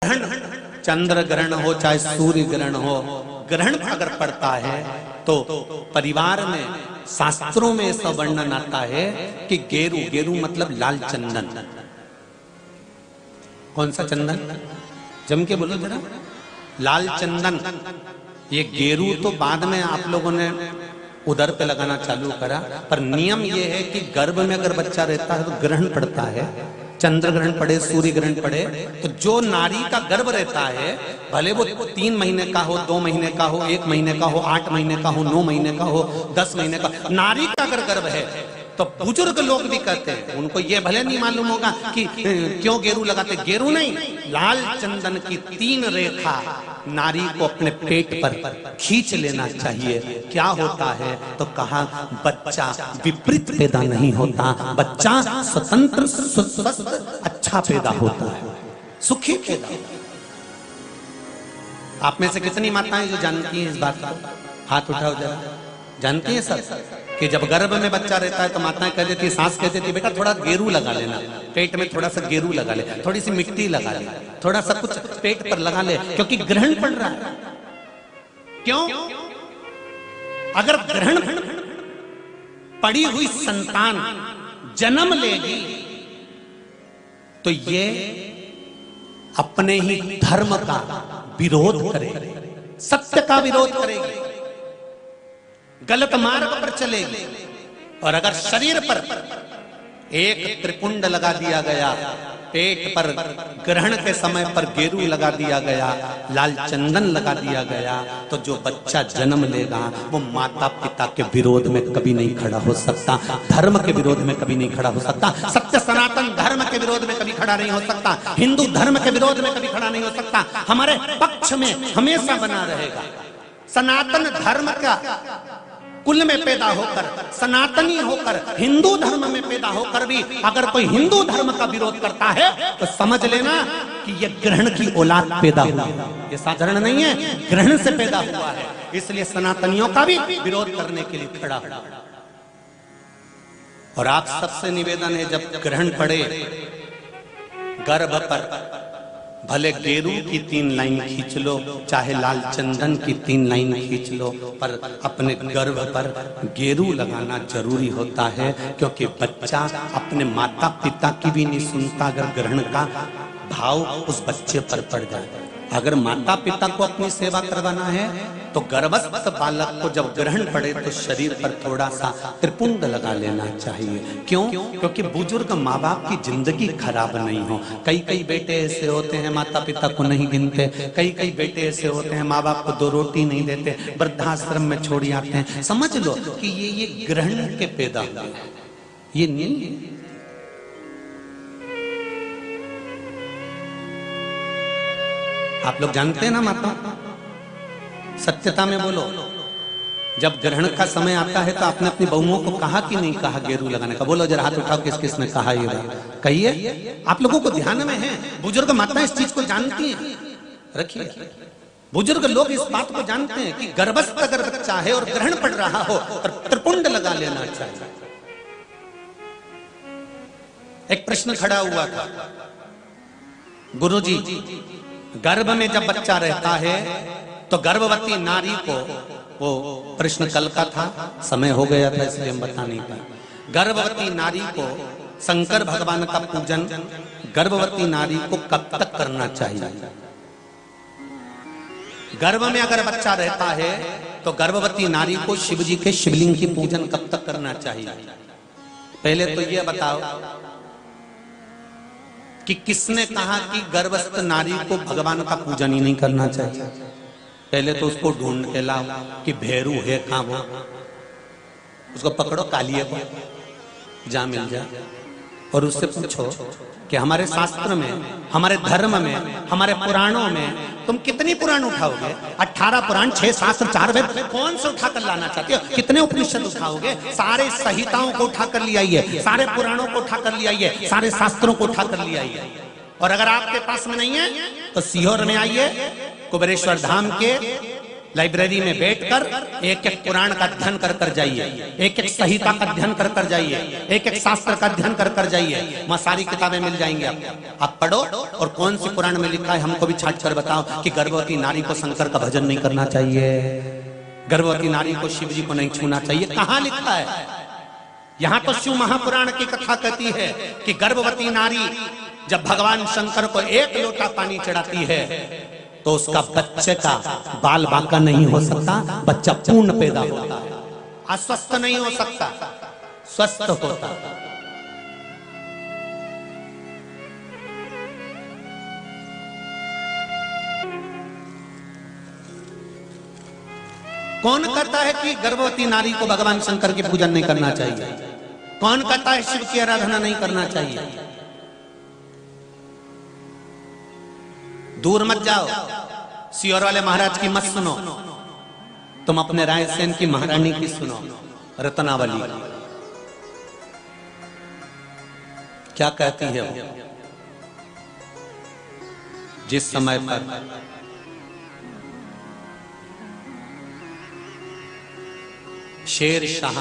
ग्रहण, चंद्र ग्रहण हो चाहे सूर्य ग्रहण हो, ग्रहण अगर पड़ता है तो परिवार में शास्त्रों में ऐसा वर्णन आता है कि गेरू, गेरू मतलब लाल चंदन। कौन सा चंदन? जम के बोलो जरा। लाल चंदन। ये गेरू तो बाद में आप लोगों ने उदर पे लगाना चालू करा, पर नियम ये है कि गर्भ में अगर बच्चा रहता है तो ग्रहण पड़ता है, चंद्र ग्रहण पड़े, सूर्य ग्रहण पड़े, तो जो नारी का गर्भ रहता है, भले वो 3 महीने का हो, 2 महीने का हो, 1 महीने का हो, 8 महीने का हो, 9 महीने का हो, 10 महीने का, नारी का अगर गर्भ है तो बुजुर्ग लोग भी कहते हैं, उनको ये भले नहीं मालूम होगा कि क्यों गेरू लगाते। गेरू नहीं, लाल चंदन की 3 रेखा नारी को अपने पेट पर खींच लेना चाहिए। क्या होता है तो कहा, बच्चा विपरीत पैदा नहीं होता, बच्चा स्वतंत्र स्वस्थ अच्छा पैदा होता है, सुखी पैदा। आप में से कितनी माताएं जो जानती हैं इस बात को? हाथ उठाओ जरा। जानती हैं सब कि जब गर्भ में बच्चा रहता है तो माताएं कह देती है, सास कह देती है, बेटा थोड़ा गेरू लगा लेना, पेट में थोड़ा सा गेरू लगा ले, थोड़ी सी मिट्टी लगा ले, थोड़ा सा कुछ पेट पर लगा ले, क्योंकि ग्रहण पड़ रहा है। क्यों? अगर ग्रहण पड़ी हुई संतान जन्म लेगी तो ये अपने ही धर्म का विरोध करेगी, सत्य का विरोध करेगी, गलत मार्ग पर चलेगी। और अगर शरीर पर एक त्रिपुंड लगा दिया गया, पेट पर ग्रहण के समय पर गेरू लगा दिया गया, लाल चंदन लगा दिया गया, तो जो बच्चा जन्म लेगा वो माता पिता के विरोध में कभी नहीं खड़ा हो सकता, धर्म के विरोध में कभी नहीं खड़ा हो सकता, सत्य सनातन धर्म के विरोध में कभी खड़ा नहीं हो सकता, हिंदू धर्म के विरोध में कभी खड़ा नहीं हो सकता, हमारे पक्ष में हमेशा बना रहेगा। सनातन धर्म का कुल में पैदा होकर, सनातनी होकर, हिंदू धर्म में पैदा होकर भी अगर कोई हिंदू धर्म का विरोध करता है तो समझ लेना कि यह ग्रहण की औलाद पैदा हुआ है, ये साधारण नहीं है, ग्रहण से पैदा हुआ है। इसलिए सनातनियों का भी विरोध करने के लिए खड़ा हुआ। और आप सबसे निवेदन है, जब ग्रहण पड़े गर्भ पर, भले गेरू की 3 लाइन खींच लो, चाहे लाल चंदन की 3 लाइन खींच लो, पर अपने गर्भ पर गेरू लगाना जरूरी होता है, क्योंकि बच्चा अपने माता पिता की भी नहीं सुनता अगर ग्रहण का भाव उस बच्चे पर पड़ जाए। अगर माता पिता को अपनी सेवा करवाना है तो गर्भस्थ बालक को जब ग्रहण पड़े तो शरीर पर थोड़ा सा त्रिपुंड लगा लेना चाहिए। क्यों? क्योंकि बुजुर्ग माँ बाप की जिंदगी खराब नहीं हो। कई कई बेटे ऐसे होते हैं माता पिता को नहीं गिनते, कई कई बेटे ऐसे होते हैं माँ बाप को 2 रोटी नहीं देते, वृद्धाश्रम में छोड़ आते हैं। समझ लो कि ये ग्रहण के पैदा हुए, ये नहीं। आप लोग जानते हैं ना माता, सत्यता में बोलो, जब ग्रहण का समय आता है तो आपने अपनी बहुओं को कहा कि नहीं कहा गेरू लगाने का? बोलो जरा, हाथ उठाओ, किस किस ने कहा ये बात? कहिए। आप लोगों को ध्यान में है, बुजुर्ग माता इस चीज को जानती हैं। रखिए, बुजुर्ग लोग इस बात को जानते हैं कि गर्भस्थ अगर बच्चा है और ग्रहण पड़ रहा हो तो त्रिपुंड लगा लेना चाहिए। एक प्रश्न खड़ा हुआ था, गुरुजी गर्भ में जब बच्चा रहता है तो गर्भवती नारी को, वो प्रश्न कल का था, समय हो गया था इसलिए हम बता नहीं पाए, गर्भवती नारी को शंकर भगवान का पूजन गर्भवती नारी को कब तक करना चाहिए? गर्भ में अगर बच्चा रहता है तो गर्भवती नारी को शिव जी के शिवलिंग की पूजन कब तक करना चाहिए? पहले तो यह बताओ कि किसने कहा कि गर्भस्थ नारी को भगवान का पूजन ही नहीं करना चाहिए? पहले तो उसको ढूंढ के लाओ कि भैरू है कहां वो, उसको पकड़ो, कालिए को जा मिल जाए, और उससे पूछो कि हमारे शास्त्र में, हमारे धर्म में, हमारे पुराणों में तुम कितनी पुराण उठाओगे? 18 पुराण, 6 शास्त्र, 4 वेद, कौन से उठाकर लाना चाहते हो? कितने उपनिषद उठाओगे? सारे संहिताओं को उठाकर ले आइए, सारे पुराणों को उठाकर ले आइए, सारे शास्त्रों को उठाकर ले आइए। और अगर आपके पास में नहीं है तो सीहोर में आइए, कुबेरेश्वर धाम के लाइब्रेरी में बैठकर एक एक पुराण का अध्ययन कर कर जाइए, एक एक संहिता का अध्ययन कर कर जाइए, एक एक शास्त्र का अध्ययन कर कर जाइए। वहां सारी किताबें मिल जाएंगी आपको। आप पढ़ो और कौन सी पुराण में लिखा है हमको भी छाट कर बताओ कि गर्भवती नारी को शंकर का भजन नहीं करना चाहिए, गर्भवती नारी को शिव जी को नहीं छूना चाहिए। कहां लिखा है? यहां तो शिव महापुराण की कथा कहती है कि गर्भवती नारी जब भगवान शंकर को एक लोटा पानी चढ़ाती है तो उसका बच्चे का बाल बांका नहीं हो सकता, बच्चा पूर्ण पैदा होता है, अस्वस्थ नहीं हो सकता, स्वस्थ होता। कौन कहता है कि गर्भवती नारी को भगवान शंकर की पूजन नहीं करना चाहिए? कौन कहता है शिव की आराधना नहीं करना चाहिए? दूर मत जाओ, सियोर वाले महाराज की मत सुनो, तुम अपने रायसेन की महारानी की सुनो, रत्नावली। क्या कहती है वो? जिस समय पर शेर शाह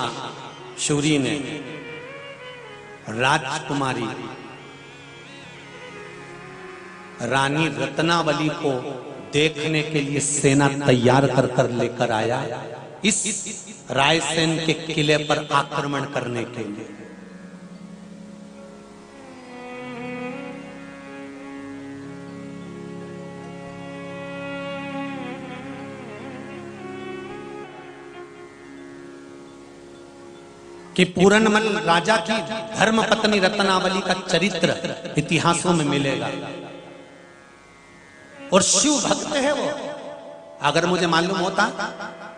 शूरी ने राजकुमारी रानी रत्नावली को देखने के लिए सेना तैयार कर कर लेकर आया इस रायसेन के किले पर आक्रमण करने के लिए। कि पूरनमल राजा की धर्मपत्नी रत्नावली का चरित्र इतिहासों में मिलेगा और शिव भक्त है वो। अगर मुझे मालूम होता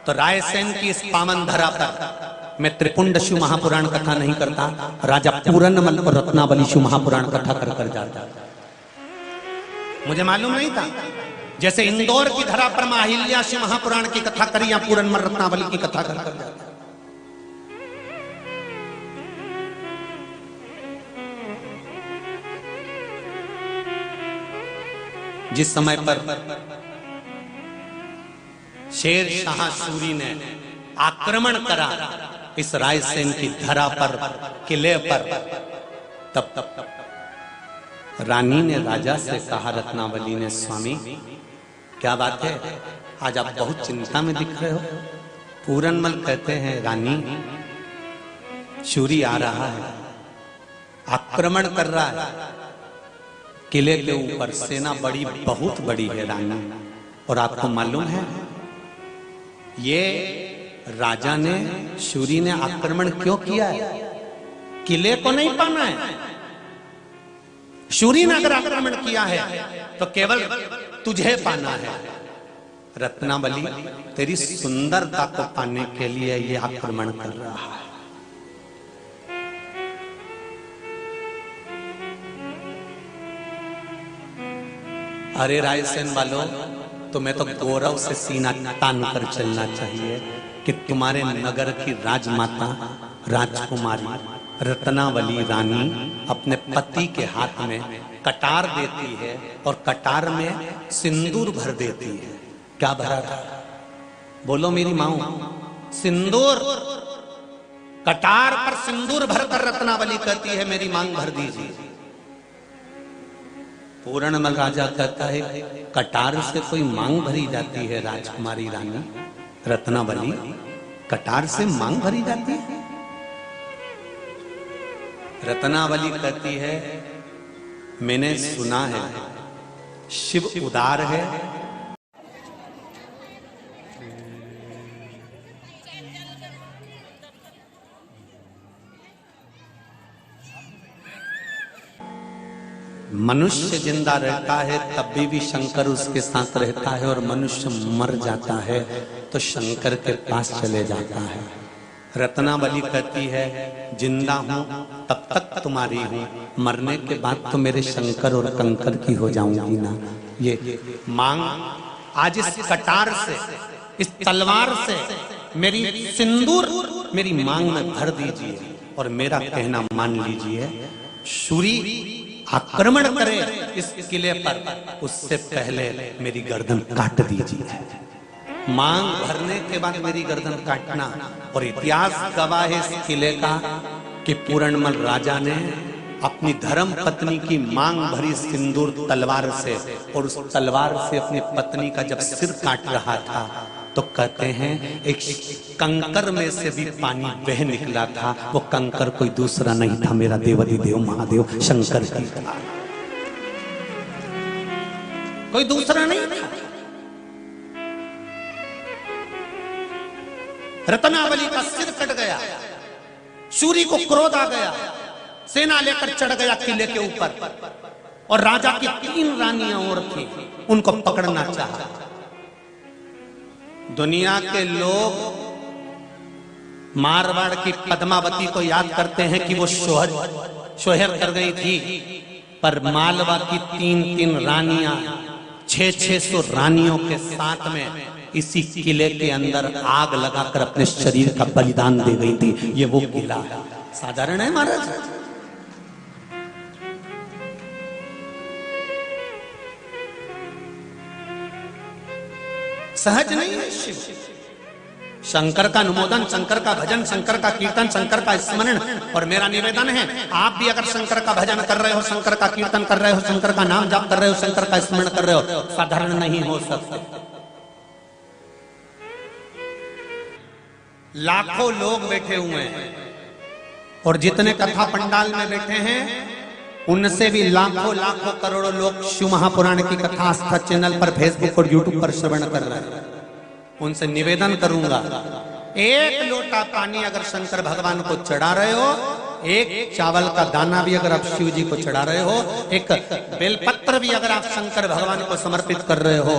तो रायसेन की इस पावन धरा पर मैं त्रिपुंड शिव महापुराण कथा नहीं करता, राजा पूरनमल और रत्नावली शिव महापुराण कथा कर कर जाता। मुझे मालूम नहीं था। जैसे इंदौर की धरा पर माहिल्या शिव महापुराण की कथा करी या पूरनमल रत्नावली की कथा कर कर जाता। जिस समय पर शेर शाह सूरी ने आक्रमण करा इस रायसेन की धरा पर, किले पर, तब रानी ने राजा से कहा, रत्नावली ने, स्वामी क्या बात है, आज आप बहुत चिंता में दिख रहे हो। पूरनमल कहते हैं, रानी शूरी आ रहा है, आक्रमण कर रहा है किले के ऊपर, सेना बड़ी बहुत बड़ी है रानी। और आपको मालूम है ये राजा ने, शूरी ने आक्रमण क्यों किया है? किले को नहीं पाना है। शूरी ने अगर आक्रमण किया है तो केवल तुझे पाना है। रत्नावली तेरी सुंदरता को पाने के लिए ये आक्रमण कर रहा है। अरे रायसेन वालों, तुम्हें तो गौरव से सीना तान कर चलना चाहिए कि तुम्हारे नगर की राजमाता राजकुमारी रत्नावली रानी अपने पति के हाथ में कटार देती है और कटार में सिंदूर भर देती है। क्या भरा था? बोलो मेरी माँ। सिंदूर। कटार पर सिंदूर भरकर रत्नावली कहती है, मेरी मांग भर दीजिए। पूरनमल राजा कहता है, कटार से कोई मांग भरी जाती है राजकुमारी रानी रत्नावली? कटार से मांग भरी जाती है? रत्नावली कहती है, मैंने सुना है शिव उदार है, मनुष्य जिंदा रहता है तब भी शंकर उसके साथ रहता है, और मनुष्य मर जाता है तो शंकर के पास चले जाता है। रत्नावली कहती है, जिंदा हूं तब तक तुम्हारी हूं, मरने के बाद तो मेरे शंकर और कंकर की हो जाऊंगी ना। ये मांग आज इस कटार से, इस तलवार से मेरी सिंदूर मेरी मांग में भर दीजिए और मेरा कहना मान लीजिए। शूरी आक्रमण करे इस किले पर, उससे पहले मेरी गर्दन काट दीजिए। मांग भरने के बाद मेरी गर्दन काटना। और इतिहास गवाह है इस किले का कि पूरणमल राजा ने अपनी धर्म पत्नी की मांग भरी सिंदूर तलवार से, और उस तलवार से अपनी पत्नी का जब सिर काट रहा था तो कहते हैं एक कंकर में से भी पानी बह निकला था। वो कंकर कोई दूसरा नहीं था, मेरा देवाधिदेव महादेव शंकर जी था, कोई दूसरा नहीं था। रत्नावली का सिर कट गया, सूरी को क्रोध आ गया, सेना लेकर चढ़ गया किले के ऊपर, और राजा की 3 रानियां और थी, उनको पकड़ना चाहा। दुनिया के लोग मारवाड़ की पद्मावती को याद करते हैं कि वो शोहर कर गई थी, पर मालवा की 3-3 रानियां 600 रानियों के साथ में इसी किले के अंदर आग लगाकर अपने शरीर का बलिदान दे गई थी। ये वो किला है, साधारण है महाराज। सहज नहीं है शिव। शंकर का अनुमोदन, शंकर का भजन, शंकर का कीर्तन, शंकर का स्मरण। और मेरा निवेदन है, आप भी अगर शंकर का भजन कर रहे हो, शंकर का कीर्तन कर रहे हो, शंकर का नाम जाप कर रहे हो, शंकर का स्मरण कर रहे हो, साधारण नहीं हो सकते। लाखों लोग बैठे हुए हैं, और जितने कथा पंडाल में बैठे हैं उनसे भी लाखों लाखों करोड़ों लोग शिव महापुराण की कथा आस्था चैनल पर, फेसबुक और यूट्यूब पर श्रवण कर रहे हैं। उनसे निवेदन करूंगा, एक लोटा पानी अगर शंकर भगवान को चढ़ा रहे हो, एक चावल का दाना भी अगर आप शिव जी को चढ़ा रहे हो, एक बेलपत्र भी अगर आप शंकर भगवान को समर्पित कर रहे हो,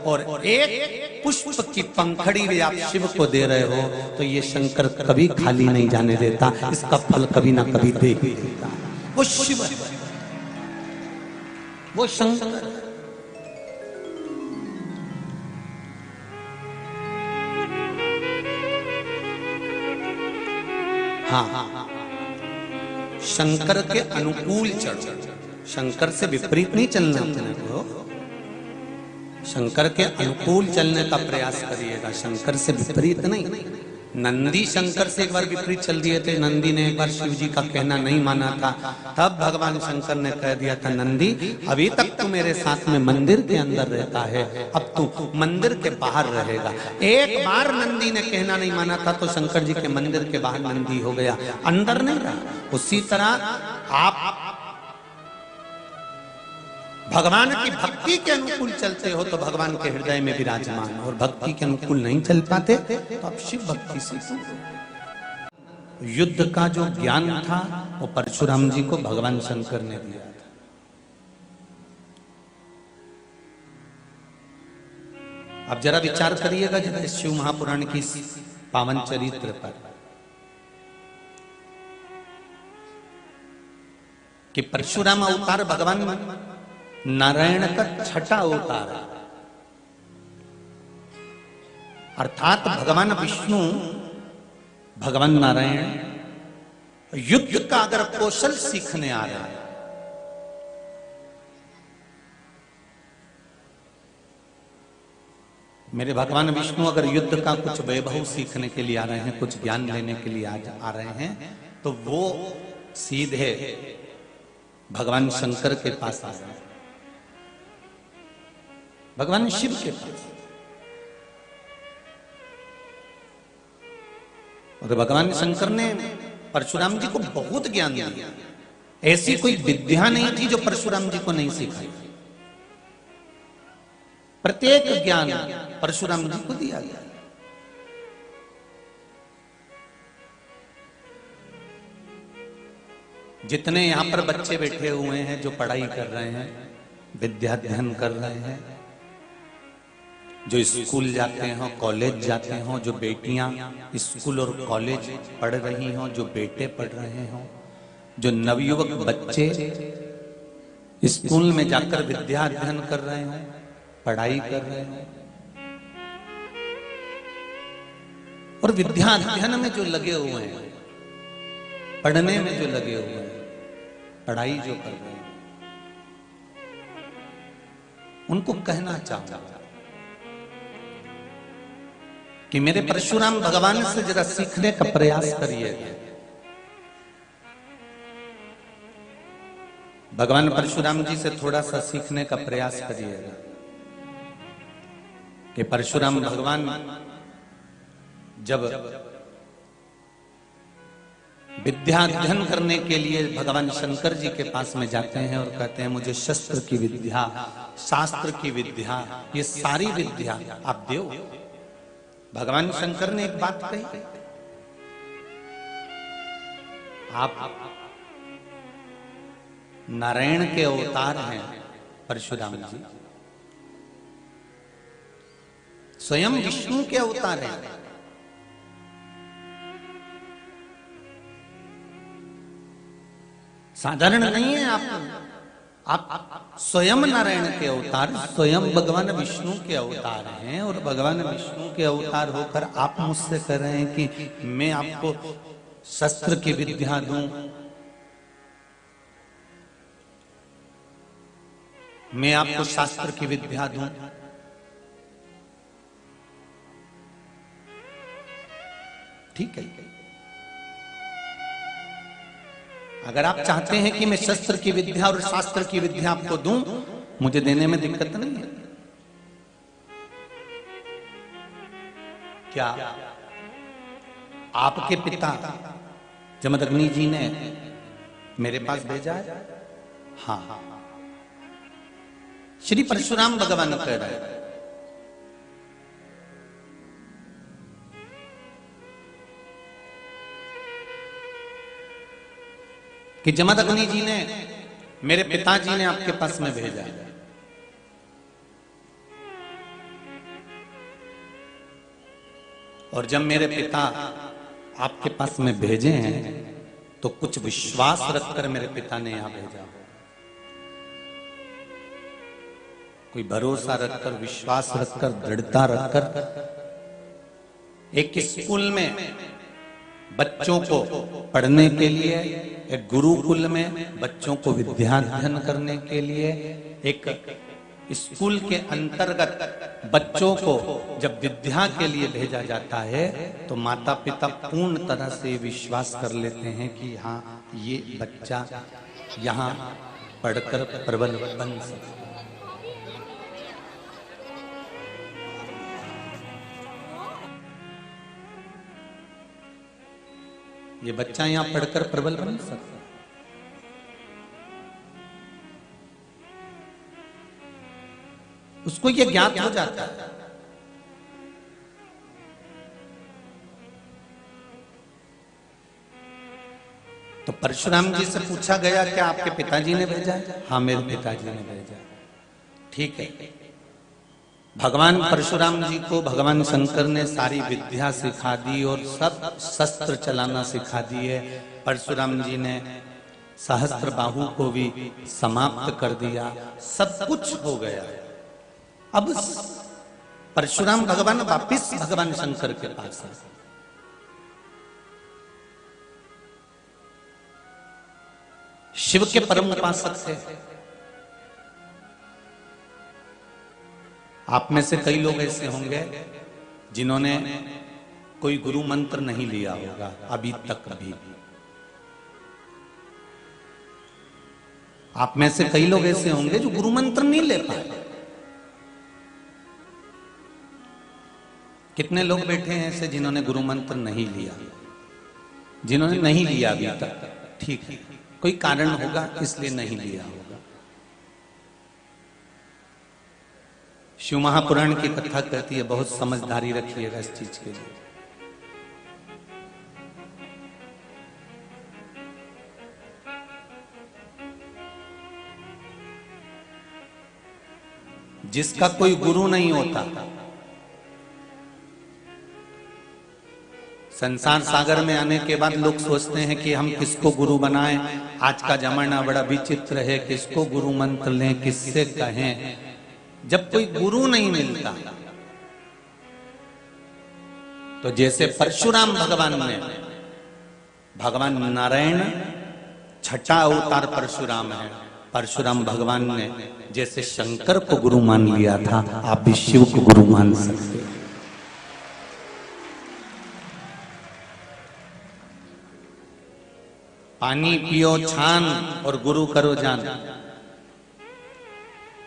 और एक पुष्प की पंखड़ी भी आप शिव को दे रहे हो, तो ये शंकर कभी खाली नहीं जाने देता, इसका फल कभी ना कभी दे ही देता। वो शिव है, वो शंकर। हाँ, शंकर के अनुकूल चढ़ो, शंकर से विपरीत नहीं चलना अपने को, शंकर के अनुकूल चलने का प्रयास करिएगा, शंकर से विपरीत नहीं। नंदी शंकर से एक बार विपरीत चल दिए थे, नंदी ने एक बार शिव जी का कहना नहीं माना था, तब भगवान शंकर ने कह दिया था, नंदी अभी तक तू मेरे साथ में मंदिर के अंदर रहता है, अब तू मंदिर के बाहर रहेगा। एक बार नंदी ने कहना नहीं माना था तो शंकर जी के मंदिर के बाहर नंदी हो गया, अंदर नहीं रहा। उसी तरह आप भगवान की भक्ति के अनुकूल चलते हो तो भगवान के हृदय में विराजमान, और भक्ति के अनुकूल नहीं चल पाते तो आप शिव भक्ति सीखो। युद्ध का जो ज्ञान था वो परशुराम जी को भगवान शंकर ने दिया था। अब जरा विचार करिएगा जरा शिव महापुराण की पावन चरित्र पर, कि परशुराम अवतार भगवान नारायण का 6ठा अवतार है, अर्थात भगवान विष्णु, भगवान नारायण युद्ध का अगर कौशल सीखने आ रहे हैं, मेरे भगवान विष्णु अगर युद्ध का कुछ वैभव सीखने के लिए आ रहे हैं, कुछ ज्ञान लेने के लिए आ रहे हैं, तो वो सीधे भगवान शंकर के पास आ रहे हैं, भगवान शिव के पास। और भगवान शंकर ने परशुराम जी को बहुत ज्ञान दिया, ऐसी कोई विद्या नहीं थी जो परशुराम जी को नहीं सिखाई, प्रत्येक ज्ञान परशुराम जी को दिया गया। जितने यहां पर बच्चे बैठे हुए हैं जो पढ़ाई कर रहे हैं, विद्याध्ययन कर रहे हैं, जो स्कूल जाते हो, कॉलेज जाते हो, जो बेटियां स्कूल और कॉलेज पढ़ रही हो, जो बेटे पढ़ रहे हो, जो नवयुवक बच्चे स्कूल में जाकर विद्या अध्ययन कर रहे हो, पढ़ाई कर रहे हो, और विद्या अध्ययन में जो लगे हुए हैं, पढ़ने में जो लगे हुए हैं, पढ़ाई जो कर रहे हैं, उनको कहना चाहता कि मेरे परशुराम भगवान से जरा सीखने का प्रयास करिए। भगवान परशुराम जी से थोड़ा सा सीखने का प्रयास करिएगा कि परशुराम भगवान जब विद्या अध्ययन करने के लिए भगवान शंकर जी के पास में जाते हैं और कहते हैं मुझे शस्त्र की विद्या, शास्त्र की विद्या, ये सारी विद्या आप दो। भगवान शंकर ने एक बात कही, आप नारायण के अवतार हैं परशुराम जी, स्वयं विष्णु के अवतार हैं। साधारण नहीं है आप स्वयं नारायण के अवतार, स्वयं भगवान विष्णु के अवतार हैं। और भगवान विष्णु के अवतार होकर आप मुझसे कह रहे हैं कि मैं आपको शस्त्र की विद्या दूं, मैं आपको शास्त्र की विद्या दूं। ठीक है, अगर आप चाहते हैं कि मैं शस्त्र की विद्या और शास्त्र की विद्या आपको दूं, मुझे देने में दिक्कत नहीं है। क्या आपके पिता जमदग्नि जी ने मेरे पास भेजा है? हाँ, श्री परशुराम भगवान कह रहे हैं कि जमदग्नि जी ने, मेरे पिताजी ने आपके पास में भेजा है। और जब मेरे पिता आपके पास में भेजे हैं तो कुछ विश्वास रखकर मेरे पिता ने यहां भेजा, कोई भरोसा रखकर, विश्वास रखकर, दृढ़ता रखकर। एक स्कूल में बच्चों को पढ़ने के लिए, एक गुरुकुल में बच्चों को विद्याध्ययन करने के लिए, एक स्कूल के अंतर्गत बच्चों को जब विद्या के लिए भेजा जाता है तो माता पिता पूर्ण तरह से विश्वास कर लेते हैं कि हाँ, ये बच्चा यहाँ पढ़कर प्रबल बन सकता है। ये बच्चा यहां पढ़कर प्रबल बन सकता है। उसको ये ज्ञात हो जाता है। तो परशुराम जी से पूछा गया क्या आपके पिताजी ने भेजा है? हाँ, मेरे पिताजी ने भेजा। ठीक है, भगवान परशुराम जी को भगवान शंकर ने सारी विद्या सिखा दी और सब शस्त्र चलाना सिखा दिए। परशुराम जी ने सहस्त्र बाहु को भी समाप्त कर दिया, सब कुछ हो गया। अब परशुराम भगवान वापिस भगवान शंकर के पास है। शिव के परम उपासक थे। आप में से कई लोग ऐसे होंगे जिन्होंने कोई गुरु मंत्र नहीं लिया होगा अभी तक भी। आप में से कई लोग ऐसे होंगे जो गुरु मंत्र नहीं ले पाए। कितने लोग बैठे हैं ऐसे जिन्होंने गुरु मंत्र नहीं लिया, जिन्होंने नहीं लिया अभी तक? ठीक है, कोई कारण होगा इसलिए नहीं लिया होगा। शिव महापुराण की कथा कहती है, बहुत समझदारी रखिएगा इस चीज के लिए। जिसका कोई गुरु नहीं होता, संसार सागर में आने के बाद लोग सोचते हैं कि हम किसको गुरु बनाएं। आज का जमाना बड़ा विचित्र है, किसको गुरु मंत्र लें, किससे कहें। जब कोई गुरु नहीं मिलता तो जैसे परशुराम भगवान ने, भगवान नारायण छठा अवतार परशुराम है, परशुराम भगवान ने जैसे शंकर को गुरु मान लिया था, आप भी शिव को गुरु मान सकते हैं। पानी पियो छान और गुरु करो जान।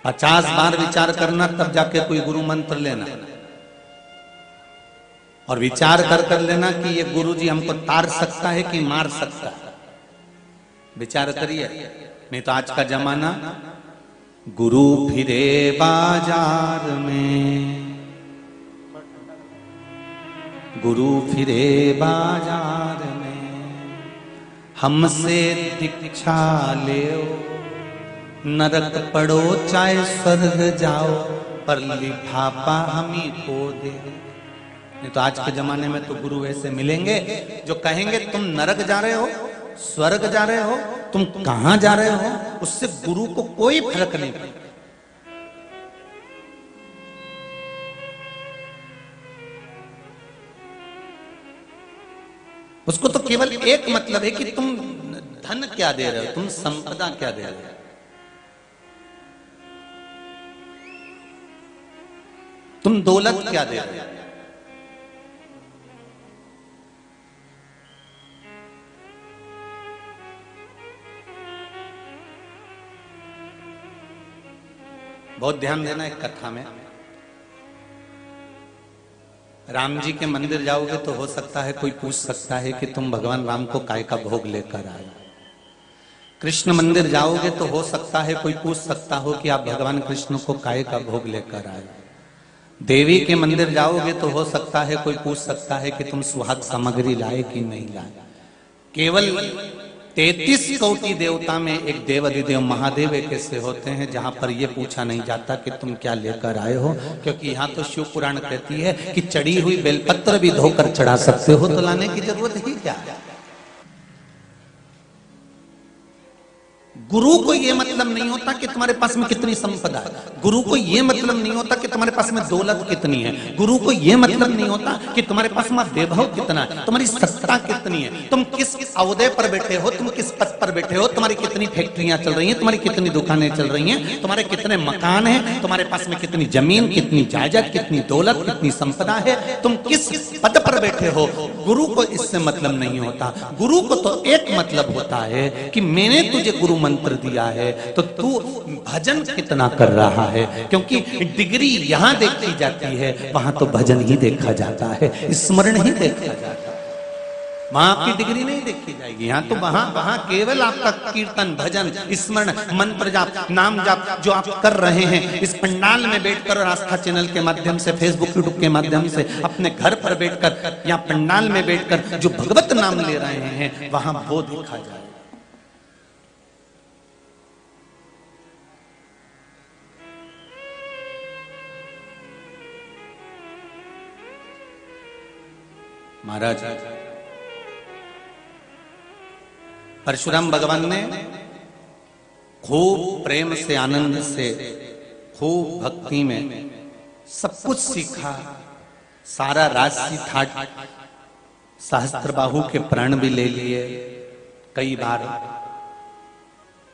50 बार विचार करना तब जाके कोई गुरु मंत्र लेना, और विचार कर लेना कि ये गुरु जी हमको तार सकता है कि मार सकता है। विचार करिए, नहीं तो आज का जमाना गुरु फिरे बाजार में, गुरु फिरे बाजार में, हमसे दीक्षा ले, नरक पड़ो चाहे स्वर्ग जाओ, पर लिफाफा हम ही को दे। नहीं तो आज के जमाने में तो गुरु ऐसे मिलेंगे जो कहेंगे तुम नरक जा रहे हो, स्वर्ग जा रहे हो, तुम कहां जा रहे हो, उससे गुरु को कोई फर्क नहीं पड़ता। उसको तो केवल एक मतलब है कि तुम धन क्या दे रहे हो, तुम संपदा क्या दे रहे हो। तुम दौलत क्या दे रहे हो। बहुत ध्यान देना एक कथा में। राम जी के मंदिर जाओगे तो हो सकता है कोई पूछ सकता है कि तुम भगवान राम को काय का भोग लेकर आए। कृष्ण मंदिर जाओगे तो हो सकता है कोई पूछ सकता हो कि आप भगवान कृष्ण को काय का भोग लेकर आए। देवी के मंदिर जाओगे तो हो सकता है कोई पूछ सकता है कि तुम सुहाग सामग्री लाए कि नहीं लाए। केवल 33 कोटि देवता में एक देव अधिदेव महादेव एक ऐसे होते हैं जहां पर यह पूछा नहीं जाता कि तुम क्या लेकर आए हो, क्योंकि यहाँ तो शिव पुराण कहती है कि चढ़ी हुई बेलपत्र भी धोकर चढ़ा सकते हो, तो लाने की जरूरत ही क्या है। गुरु को यह मतलब नहीं होता कि तुम्हारे पास में कितनी संपदा है, गुरु को यह मतलब नहीं होता कि तुम्हारे पास में दौलत कितनी है, गुरु को यह मतलब नहीं होता कि तुम्हारे पास में वैभव कितना है, तुम्हारी सत्ता कितनी है, तुम किस ओहदे पर बैठे हो, तुम किस पद पर बैठे हो, तुम्हारी कितनी फैक्ट्रियां चल रही हैं, तुम्हारी कितनी दुकानें चल रही हैं, तुम्हारे कितने मकान हैं, तुम्हारे पास में कितनी जमीन, कितनी जायदाद, कितनी दौलत, कितनी संपदा है, तुम किस पद पर बैठे हो। गुरु को इससे मतलब नहीं होता। गुरु को तो एक मतलब होता है कि मैंने तुझे गुरु मंत्र दिया है तो तू भजन कितना कर रहा है, क्योंकि डिग्री यहां देखी जाती है, वहां तो भजन ही देखा जाता है, स्मरण ही देखा जाता है। वहां आपकी डिग्री नहीं देखी जाएगी, यहाँ तो वहां केवल आपका कीर्तन, भजन, स्मरण, मंत्र जाप, नाम जाप जो आप कर रहे हैं इस पंडाल में बैठकर और आस्था चैनल के माध्यम से, फेसबुक यूट्यूब के माध्यम से, अपने घर पर बैठकर या पंडाल में बैठकर जो भगवत नाम ले रहे हैं, वहां वो देखा जाए। महाराज परशुराम भगवान ने खूब प्रेम से, आनंद से, खूब भक्ति में सब कुछ सीखा, सारा राजसी ठाट, सहस्त्र बाहु के प्राण भी ले लिए, कई बार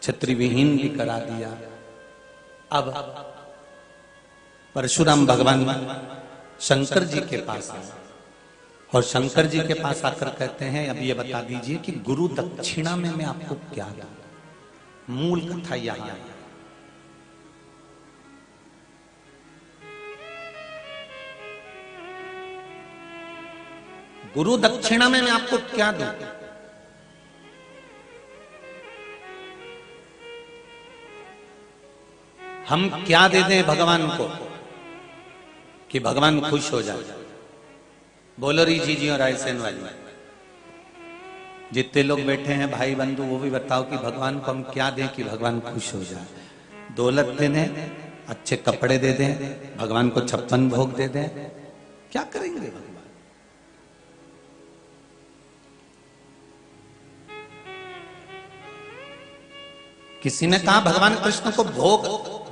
छत्री विहीन भी करा दिया। अब परशुराम भगवान शंकर जी के पास आए और शंकर जी के पास आकर कहते हैं अब ये बता दीजिए कि गुरु दक्षिणा में मैं आपको क्या दूं। मूल कथा यहां है। गुरु दक्षिणा में मैं आपको क्या दूं। हम क्या दे दें भगवान को कि भगवान खुश हो जाए। बोलो री जी और रायसेन वाली, जितने लोग बैठे हैं भाई बंधु, वो भी बताओ कि भगवान को हम क्या दें कि भगवान खुश हो जाए। दौलत दे दें, अच्छे कपड़े दे दें, भगवान को 56 भोग दे दें, क्या करेंगे भगवान। किसी ने कहा भगवान कृष्ण को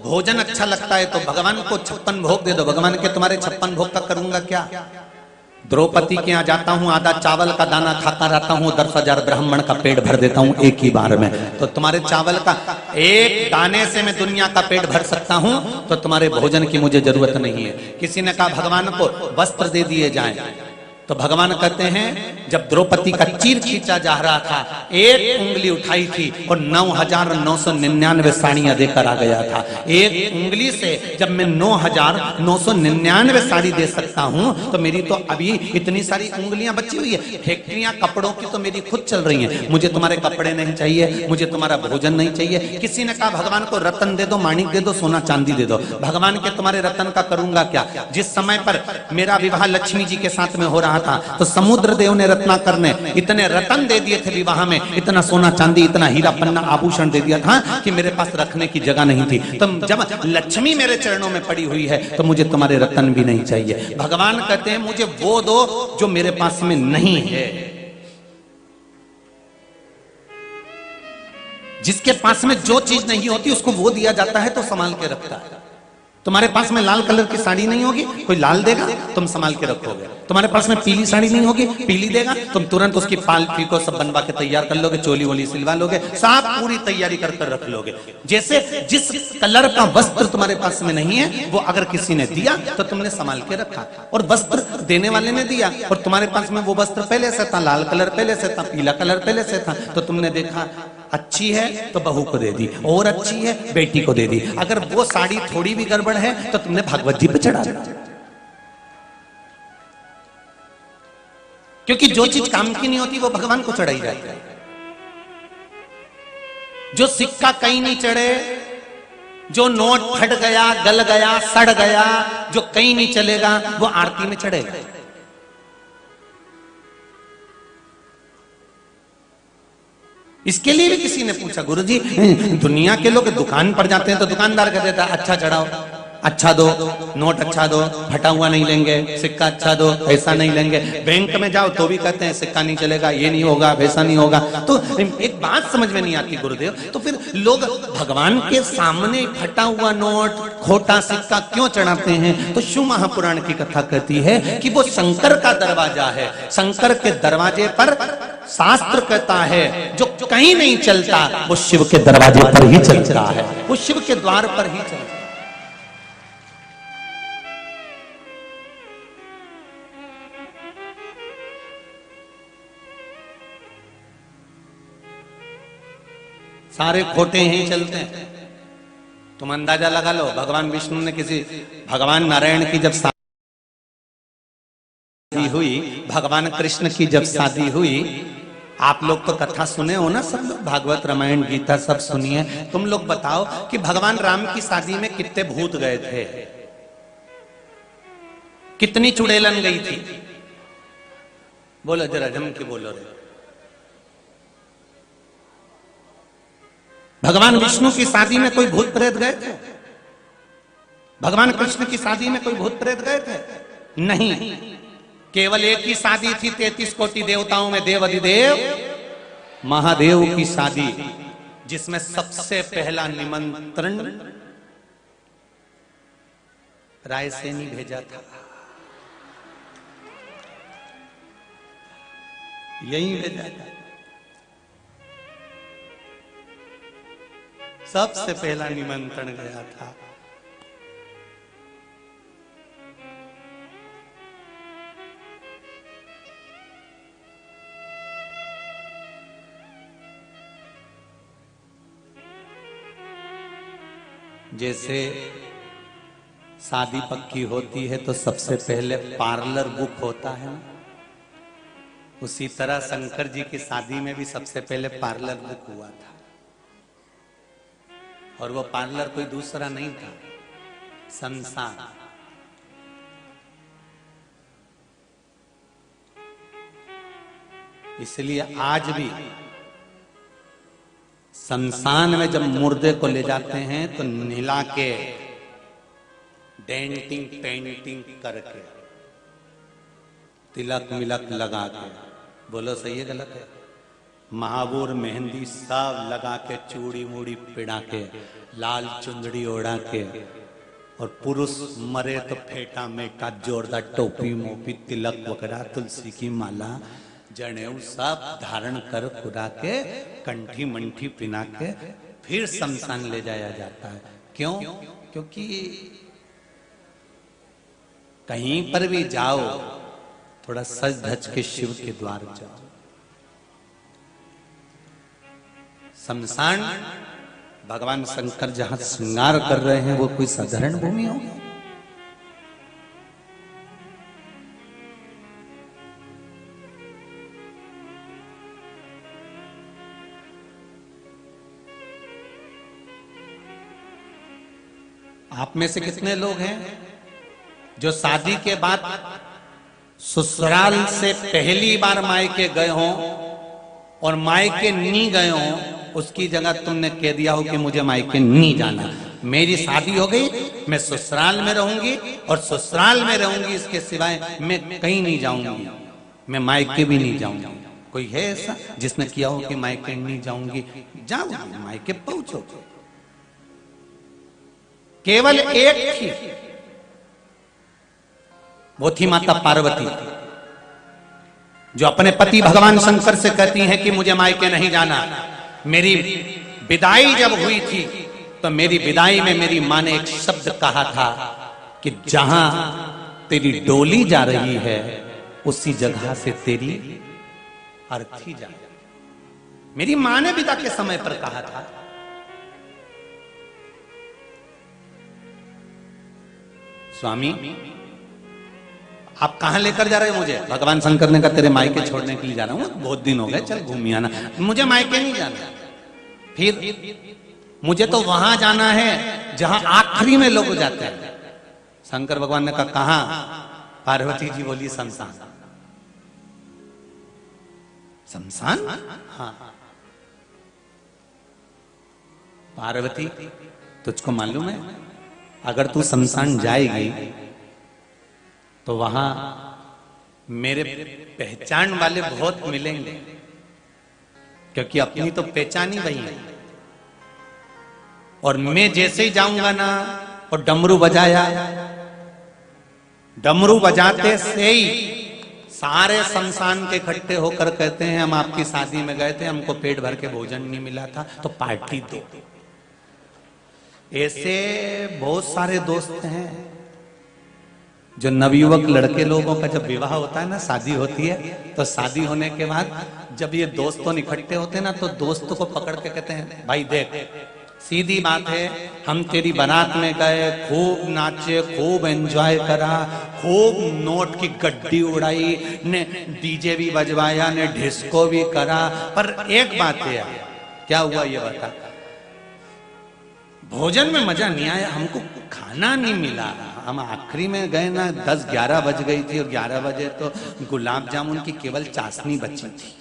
भोजन अच्छा लगता है तो भगवान को 56 भोग दे दो। भगवान के तुम्हारे 56 भोग का करूंगा क्या। द्रौपदी के यहाँ जाता हूँ, आधा चावल का दाना खाता रहता हूँ, 10,000 ब्राह्मण का पेट भर देता हूँ एक ही बार में। तो तुम्हारे चावल का एक दाने से मैं दुनिया का पेट भर सकता हूँ, तो तुम्हारे भोजन की मुझे जरूरत नहीं है। किसी ने कहा भगवान को वस्त्र दे दिए जाएं, तो भगवान कहते हैं जब द्रौपदी का चीर खींचा जा रहा था, एक उंगली उठाई थी और 9,999 साड़ियां देकर आ गया था। एक उंगली से जब मैं 9,999 साड़ी दे सकता हूं तो मेरी तो अभी इतनी सारी उंगलियां बची हुई है। फैक्ट्रियां कपड़ों की तो मेरी खुद चल रही हैं। मुझे तुम्हारे कपड़े नहीं चाहिए, मुझे तुम्हारा भोजन नहीं चाहिए। किसी ने कहा भगवान को रतन दे दो, माणिक दे दो, सोना चांदी दे दो। भगवान के तुम्हारे रतन का करूंगा क्या? जिस समय पर मेरा विवाह लक्ष्मी जी के साथ में हो रहा था तो समुद्र देव ने रत्नाकर ने इतने रतन दे दिए थे विवाह में, इतना सोना चांदी, इतना हीरा पन्ना आभूषण दे दिया था कि मेरे पास रखने की जगह नहीं थी। तो जब लक्ष्मी मेरे चरणों में पड़ी हुई है तो मुझे तुम्हारे रतन भी नहीं चाहिए। भगवान कहते हैं मुझे वो दो जो मेरे पास में नहीं है। जिसके पास में जो चीज नहीं होती उसको वो दिया जाता है तो संभाल के रखता है। तुम्हारे पास में लाल कलर की साड़ी नहीं होगी, कोई लाल देगा, तुम संभाल के रखोगे। तुम्हारे पास में पीली साड़ी नहीं होगी, पीली देगा, तुम तुरंत उसकी पालकी को सब बनवा के तैयार कर लोगे, चोली वोली सिलवा लोगे, सब पूरी तैयारी कर कर रख लोगे। जैसे जिस कलर का वस्त्र तुम्हारे पास में नहीं है वो अगर किसी ने दिया तो तुमने संभाल के रखा, और वस्त्र देने वाले ने दिया और तुम्हारे पास में वो वस्त्र पहले से था, लाल कलर पहले से था, पीला कलर पहले से था, तो तुमने देखा अच्छी है तो बहू को दे दी, और अच्छी है बेटी को दे दी। अगर वो साड़ी थोड़ी भी गड़बड़ है तो तुमने भागवत जी पे चढ़ा दी। क्योंकि जो चीज काम की नहीं होती वो भगवान को चढ़ाई जाती है। जो सिक्का कहीं नहीं चढ़े, जो नोट फट गया, गल गया, सड़ गया, जो कहीं नहीं चलेगा वो आरती में चढ़ेगा। इसके लिए भी किसी ने पूछा, गुरुजी दुनिया के लोग दुकान पर जाते हैं तो दुकानदार कह देता है अच्छा चढ़ाओ, अच्छा दो, नोट अच्छा दो, फटा हुआ नहीं लेंगे, सिक्का अच्छा दो, पैसा नहीं लेंगे। बैंक में जाओ तो भी कहते हैं सिक्का नहीं चलेगा, ये नहीं होगा, वैसा नहीं होगा। तो एक बात समझ में नहीं आती गुरुदेव, तो फिर लोग भगवान के सामने फटा हुआ नोट, खोटा सिक्का क्यों चढ़ाते हैं? तो शिव महापुराण की कथा कहती है कि वो शंकर का दरवाजा है। शंकर के दरवाजे पर शास्त्र कहता है जो कहीं नहीं चलता वो शिव के दरवाजे पर ही चलता है, वो शिव के द्वार पर ही चलता है। सारे खोटे ही चलते हैं। तुम अंदाजा लगा लो, भगवान विष्णु ने भगवान नारायण की जब शादी हुई, भगवान कृष्ण की जब शादी हुई, आप लोग तो कथा सुने हो ना, सब लोग भागवत रामायण गीता सब सुनिए। तुम लोग बताओ कि भगवान राम की शादी में कितने भूत गए थे, कितनी चुड़ैलन गई थी? बोलो जरा, जम के बोलो रे। भगवान विष्णु की शादी में कोई भूत प्रेत गए थे? भगवान कृष्ण की शादी में कोई भूत प्रेत गए थे? नहीं। केवल एक ही शादी थी 33 कोटि देवताओं में देवाधिदेव महादेव की शादी, जिसमें सबसे पहला निमंत्रण रायसेनी भेजा था। यही भेजा था, सबसे पहला निमंत्रण गया था। जैसे शादी पक्की होती है तो सबसे पहले पार्लर बुक होता है, उसी तरह शंकर जी की शादी में भी सबसे पहले पार्लर बुक हुआ था। और वो पार्लर कोई दूसरा नहीं था, संसार। इसलिए आज भी शमशान में जब मुर्दे को ले जाते हैं तो नहला के, डेंटिंग पेंटिंग करके, तिलक मिलक लगा के, बोलो सही है गलत है? महाबूर मेहंदी सब लगा के, चूड़ी मूड़ी पिड़ा के, लाल चुंदड़ी ओढ़ा के, और पुरुष मरे तो फेटा मेटा जोरदार टोपी मोपी तिलक वगैरह, तुलसी की माला, जनेऊ सब धारण कर खुदा के, कंठी मंठी पिना के फिर शमशान ले जाया जाता है। क्यों? क्योंकि कहीं पर भी जाओ थोड़ा सज धज के शिव के द्वार जाओ। शमशान भगवान शंकर जहां श्रृंगार कर रहे हैं वो कोई साधारण भूमि हो? आप में से कितने लोग हैं जो शादी के बाद ससुराल से पहली बार मायके गए हों और मायके नहीं गए हों, उसकी जगह तुमने कह दिया हो कि मुझे मायके नहीं जाना, मेरी शादी हो गई, मैं ससुराल में रहूंगी और ससुराल में रहूंगी, इसके सिवाय मैं कहीं नहीं जाऊंगी, मैं मायके भी नहीं जाऊंगी। कोई है ऐसा जिसने किया हो कि मायके नहीं जाऊंगी? जाऊंगी, मायके पहुंचो। केवल एक थी, वो थी माता पार्वती, जो अपने पति भगवान शंकर से कहती हैं कि मुझे मायके नहीं जाना। मेरी विदाई जब हुई थी तो मेरी विदाई में मेरी मां ने एक शब्द कहा था कि जहां तेरी डोली जा रही है उसी जगह से तेरी अर्थी जा। मेरी मां ने विदा के समय पर कहा था। स्वामी आप कहां लेकर जा रहे हो मुझे? भगवान शंकर ने कहा तेरे मायके छोड़ने के लिए जा रहा हूं, बहुत दिन हो गए, चल घूम आना। मुझे मायके नहीं जाना, फिर मुझे तो वहां जाना है जहां आखिरी में लोग जाते हैं। शंकर भगवान ने कहा कहां? पार्वती जी बोली शमशान। शमशान? हाँ। पार्वती तुझको मालूम है अगर तू शमशान जाएगी तो वहां मेरे पहचान वाले बहुत मिलेंगे, क्योंकि अपनी तो पहचान ही वही है। और मैं जैसे ही जाऊंगा ना और डमरू बजाया, डमरू बजाते से ही सारे शमशान के इकट्ठे होकर कहते हैं हम आपकी शादी में गए थे, हमको पेट भर के भोजन नहीं मिला था, तो पार्टी दो। ऐसे बहुत सारे दोस्त हैं जो नवयुवक लड़के लोगों का जब विवाह होता है ना, शादी होती है, तो शादी होने के बाद जब ये दोस्तों इकट्ठे होते हैं ना, तो दोस्तों को पकड़ के कहते हैं भाई देख, सीधी बात है, हम तेरी बारात में गए, खूब नाचे, खूब एंजॉय करा, खूब नोट की गड्डी उड़ाई, ने डीजे भी बजवाया, ने डिस्को भी करा, पर एक बात है, क्या हुआ ये बता? भोजन में मजा नहीं आया, हमको खाना नहीं मिला। हम आखिरी में गए ना 10-11 बज गई थी और 11 बजे तो गुलाब जामुन की केवल चाशनी बची थी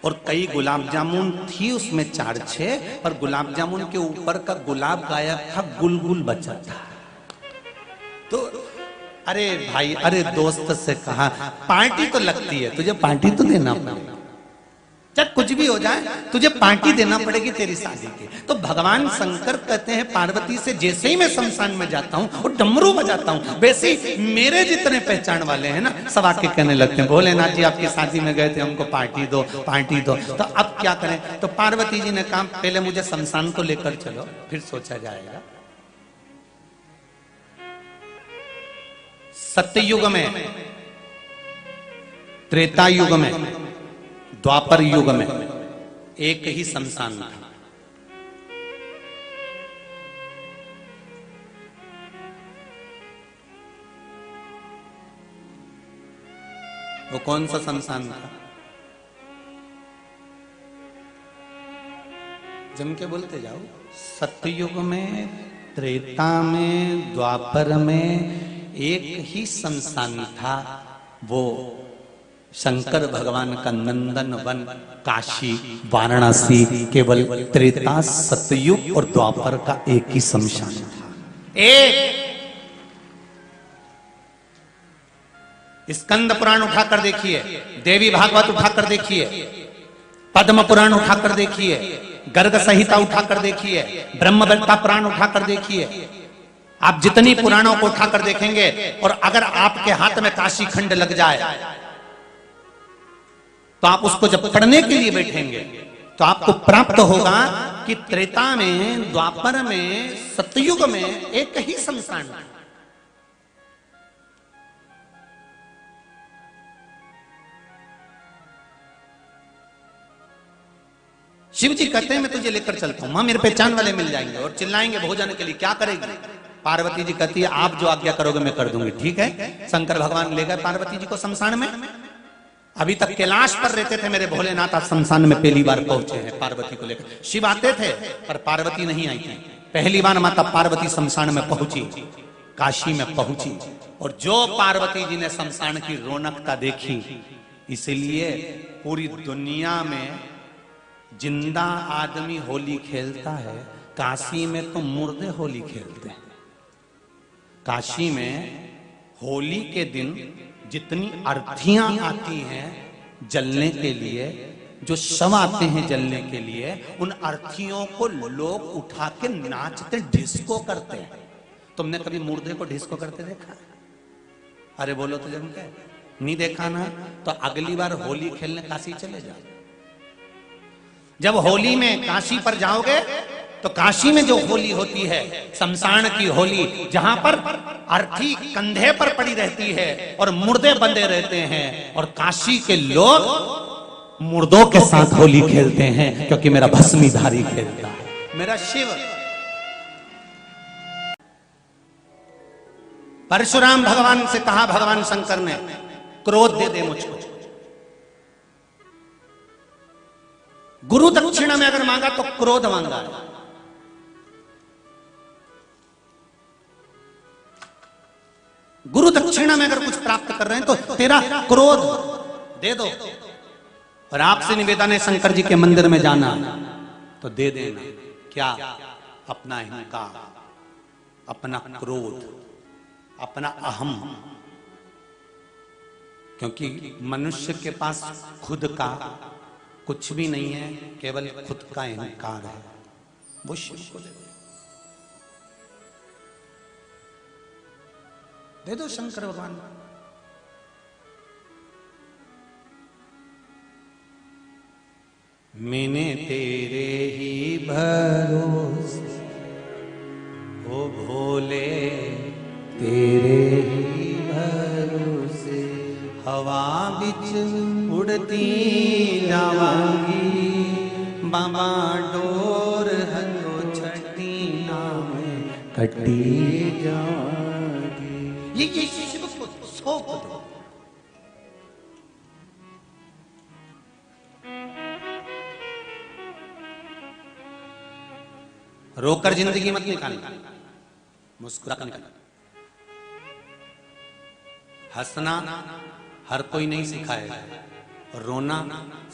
और कई गुलाब जामुन थी उसमें 4-6, पर गुलाब जामुन के ऊपर का गुलाब गायब था, गुलगुल बचा था। तो अरे भाई, अरे दोस्त से कहा पार्टी तो लगती है, तुझे पार्टी तो देना पड़ेगा, चाहे कुछ भी हो जाए तुझे पार्टी देना पड़ेगी तेरी शादी की। तो भगवान शंकर कहते हैं पार्वती से, जैसे ही मैं शमशान में जाता हूं और डमरू बजाता हूं, वैसे ही मेरे जितने पहचान वाले हैं ना, सब आके कहने लगते हैं भोलेनाथ जी आपकी शादी में गए थे, हमको पार्टी दो, पार्टी दो। तो अब क्या करें? तो पार्वती जी ने कहा पहले मुझे शमशान तो लेकर चलो, फिर सोचा जाएगा। सत्ययुग में, त्रेता युग में, द्वापर युग में एक ही शमशान था। वो कौन सा शमशान था? जम के बोलते जाओ। सत्ययुग में, त्रेता में, द्वापर में एक ही शमशान था, वो शंकर भगवान का नंदन वन काशी वाराणसी। केवल त्रेता, सतयुग और द्वापर का एक ही शमशान था। एक स्कंद पुराण उठाकर देखिए, देवी भागवत उठाकर देखिए, पद्म पुराण उठाकर देखिए, गर्ग संहिता उठाकर देखिए, ब्रह्मवेत्ता पुराण उठाकर देखिए। आप जितनी पुराणों को उठाकर देखेंगे और अगर आपके हाथ में काशी खंड लग जाए तो आप उसको जब पढ़ने के लिए बैठेंगे तो आपको प्राप्त होगा कि त्रेता में, द्वापर में, सतयुग में एक ही शमशान। शिव जी कहते हैं मैं तुझे लेकर चलता हूं, मां मेरे पहचान वाले मिल जाएंगे और चिल्लाएंगे भोजन के लिए, क्या करेगी? पार्वती जी कहती है आप जो आज्ञा करोगे मैं कर दूंगी। ठीक है, शंकर भगवान ले गए पार्वती जी को शमशान में। अभी तक कैलाश पर रहते थे मेरे भोलेनाथ, आज शमशान में पहली बार पहुंचे हैं पार्वती को लेकर। शिव आते थे पर पार्वती नहीं आई थी, पहली बार माता पार्वती शमशान में पहुंची, काशी में पहुंची। और जो पार्वती जी ने शमशान की रौनकता देखी, इसलिए पूरी दुनिया में जिंदा आदमी होली खेलता है, काशी में तो मुर्दे होली खेलते हैं। काशी में होली के दिन जितनी अर्थियां आती हैं जलने के लिए, जो शव आते हैं जलने के लिए, उन अर्थियों को लोग उठा के नाचते डिस्को करते हैं। तुमने कभी मुर्दे को डिस्को करते देखा? अरे बोलो तो जम के नहीं देखा ना, तो अगली बार होली खेलने काशी चले जाओ। जब होली में काशी पर जाओगे तो काशी में जो होली होती है, शमशान की होली, जहां पर अर्थी कंधे पर पड़ी रहती है और मुर्दे बंधे रहते हैं, और काशी के लोग मुर्दों के साथ होली खेलते हैं, क्योंकि मेरा भस्मीधारी खेलता है, मेरा शिव। परशुराम भगवान से कहा, भगवान शंकर ने, क्रोध दे दे मुझको। गुरु दक्षिणा में अगर मांगा तो क्रोध मांगा है। गुरु दक्षिणा में अगर कुछ प्राप्त कर रहे हैं तो तेरा क्रोध दे दो। और आपसे निवेदन है शंकर जी के मंदिर में जाना तो दे देना। क्या? अपना अहंकार, अपना क्रोध, अपना अहम। क्योंकि मनुष्य के पास खुद का कुछ भी नहीं है, केवल खुद का अहंकार है। वो शिव को दे दो शंकर भगवान। मैंने तेरे ही भरोसे, ओ भोले तेरे ही भरोसे, हवा बिच उड़ती जावांगी, बाबा डोर हलो छठी नाम कटी जावांगी। ये शिव को सौंप दो। रोकर जिंदगी मत निकालना, मुस्कुरा कर निकालना। हंसना हर कोई नहीं सिखाएगा, रोना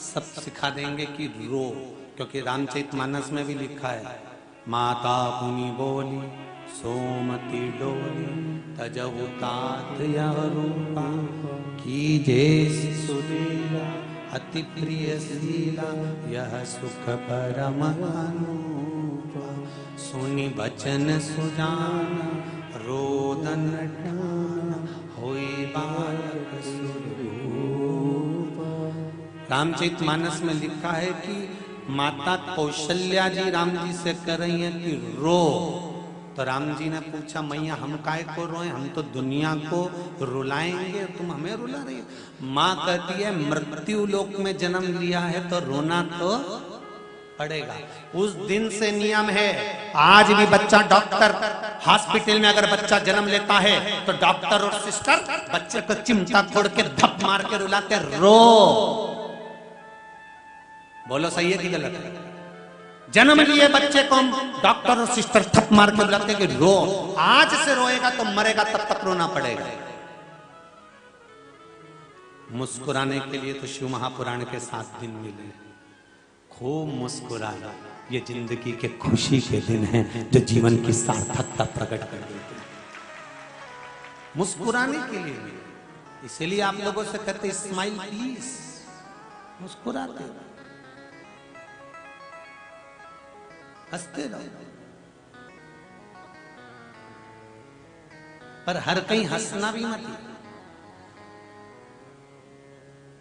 सब सिखा देंगे कि रो। क्योंकि रामचरितमानस में भी लिखा है, माता पुनि बोली सोमति डोली, तजहु तात यह रूपा, कीजे सुलीला अति प्रिय शीला, यह सुख परम अनुपा, सुनि बचन सुजाना, रोदन टाना, होई बालक स्वरूप। रामचरितमानस में लिखा है कि माता कौशल्या जी राम जी से कह रही हैं कि रो। तो राम जी ने पूछा, मैया हम काहे को रोए, हम तो दुनिया को रुलाएंगे, तुम हमें रुला रही हो। माँ कहती है मृत्यु लोक में जन्म लिया है तो रोना तो पड़ेगा। उस दिन से नियम है, आज भी बच्चा डॉक्टर हॉस्पिटल में अगर बच्चा जन्म लेता है तो डॉक्टर और सिस्टर बच्चे को चिमटा फोड़ के धप मार के रुलाते, रो। बोलो सही है कि गलत है? जन्म लिए बच्चे को डॉक्टर और सिस्टर थप मार के रुलाते कि रो। आज से रोएगा तो मरेगा, तब तक रोना पड़ेगा। मुस्कुराने के लिए तो शिव महापुराण के 7 दिन मिले। खूब मुस्कुराना, ये जिंदगी के खुशी के दिन हैं जो जीवन की सार्थकता प्रकट कर देते हैं। मुस्कुराने के लिए, इसलिए आप लोगों से कहते स्माइल प्लीज, मुस्कुराते रहो, हंसते रहो। पर हर कहीं हंसना भी मत,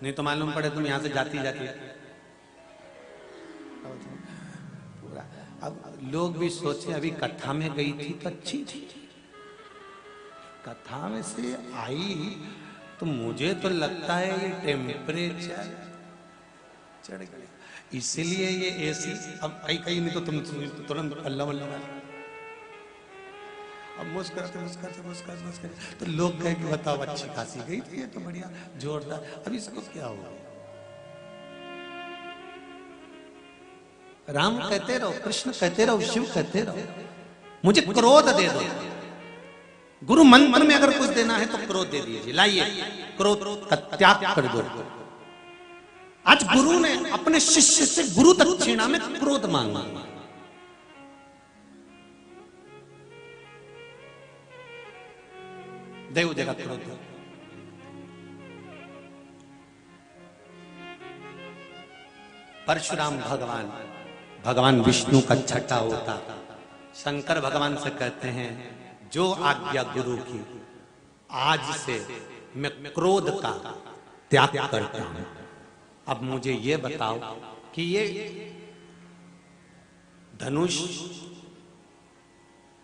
नहीं तो मालूम पड़े तुम यहां से जाती जाती। अब लोग भी सोचे अभी कथा में गई थी तो अच्छी थी, कथा में से आई तो मुझे तो लगता है ये टेम्परेचर चढ़ गया। इसीलिए ये ऐसी, अब कई कई नहीं तो तुम तुरंत अल्लाह वल्लाह, अब मुस्कुराते मुस्कुराते मुस्कुराते मुस्कुराते तो लोग कहे कि बताओ अच्छी खासी गई थी, ये तो बढ़िया जोरदार, अब इसको क्या होगा। राम कहते रहो, कृष्ण कहते रहो, शिव कहते रहो, मुझे क्रोध दे दो। गुरु मंत्र में अगर कुछ देना है तो क्रोध दे दीजिए, लाइए क्रोध का त्याग कर दो। आज गुरु ने अपने शिष्य से गुरु दक्षिणा में क्रोध मांगा। देव देगा क्रोध। परशुराम भगवान विष्णु का छठा होता, शंकर भगवान से कहते हैं जो आज्ञा गुरु की, आज से मैं क्रोध का त्याग करता हूं। अब मुझे ये बताओ कि ये धनुष,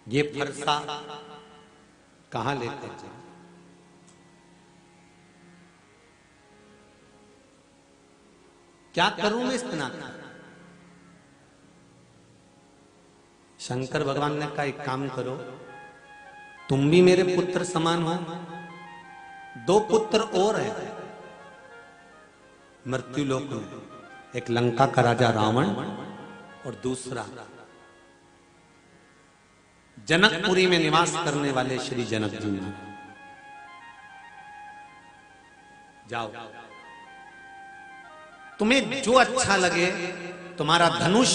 ये फरसा कहां लेकर जाए? क्या करूं मैं इतना? शंकर भगवान ने कहा एक काम करो, तुम भी मेरे पुत्र समान हो, दो पुत्र और हैं मृत्यु लोक में, एक लंका का राजा रावण और दूसरा जनकपुरी में निवास करने वाले श्री जनक जी। जाओ, तुम्हें जो अच्छा लगे, तुम्हारा धनुष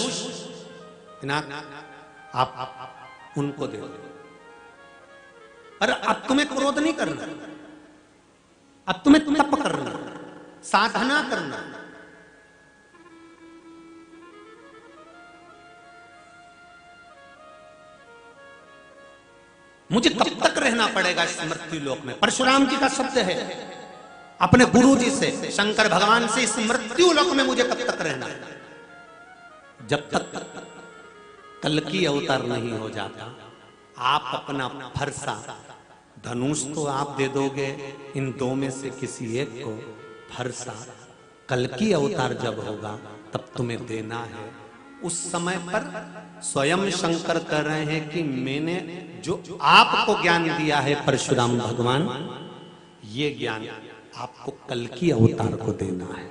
आप उनको दे दो। अरे अब तुम्हें क्रोध नहीं करना, अब तुम्हें तप करना, साधना करना। मुझे कब तक रहना पड़ेगा इस मृत्यु लोक में? परशुराम जी का शब्द है अपने गुरु जी से, शंकर भगवान से, इस मृत्यु लोक में मुझे कब तक रहना है? जब तक कल्कि अवतार नहीं हो जाता। आप अपना फरसा, धनुष तो आप दे दोगे, इन दो में से किसी एक को फरसा कल्कि अवतार जब होगा तब तुम्हें देना है। उस समय पर स्वयं शंकर कह रहे हैं कि मैंने जो आपको ज्ञान दिया है परशुराम भगवान, ये ज्ञान आपको कल्कि अवतार को देना है।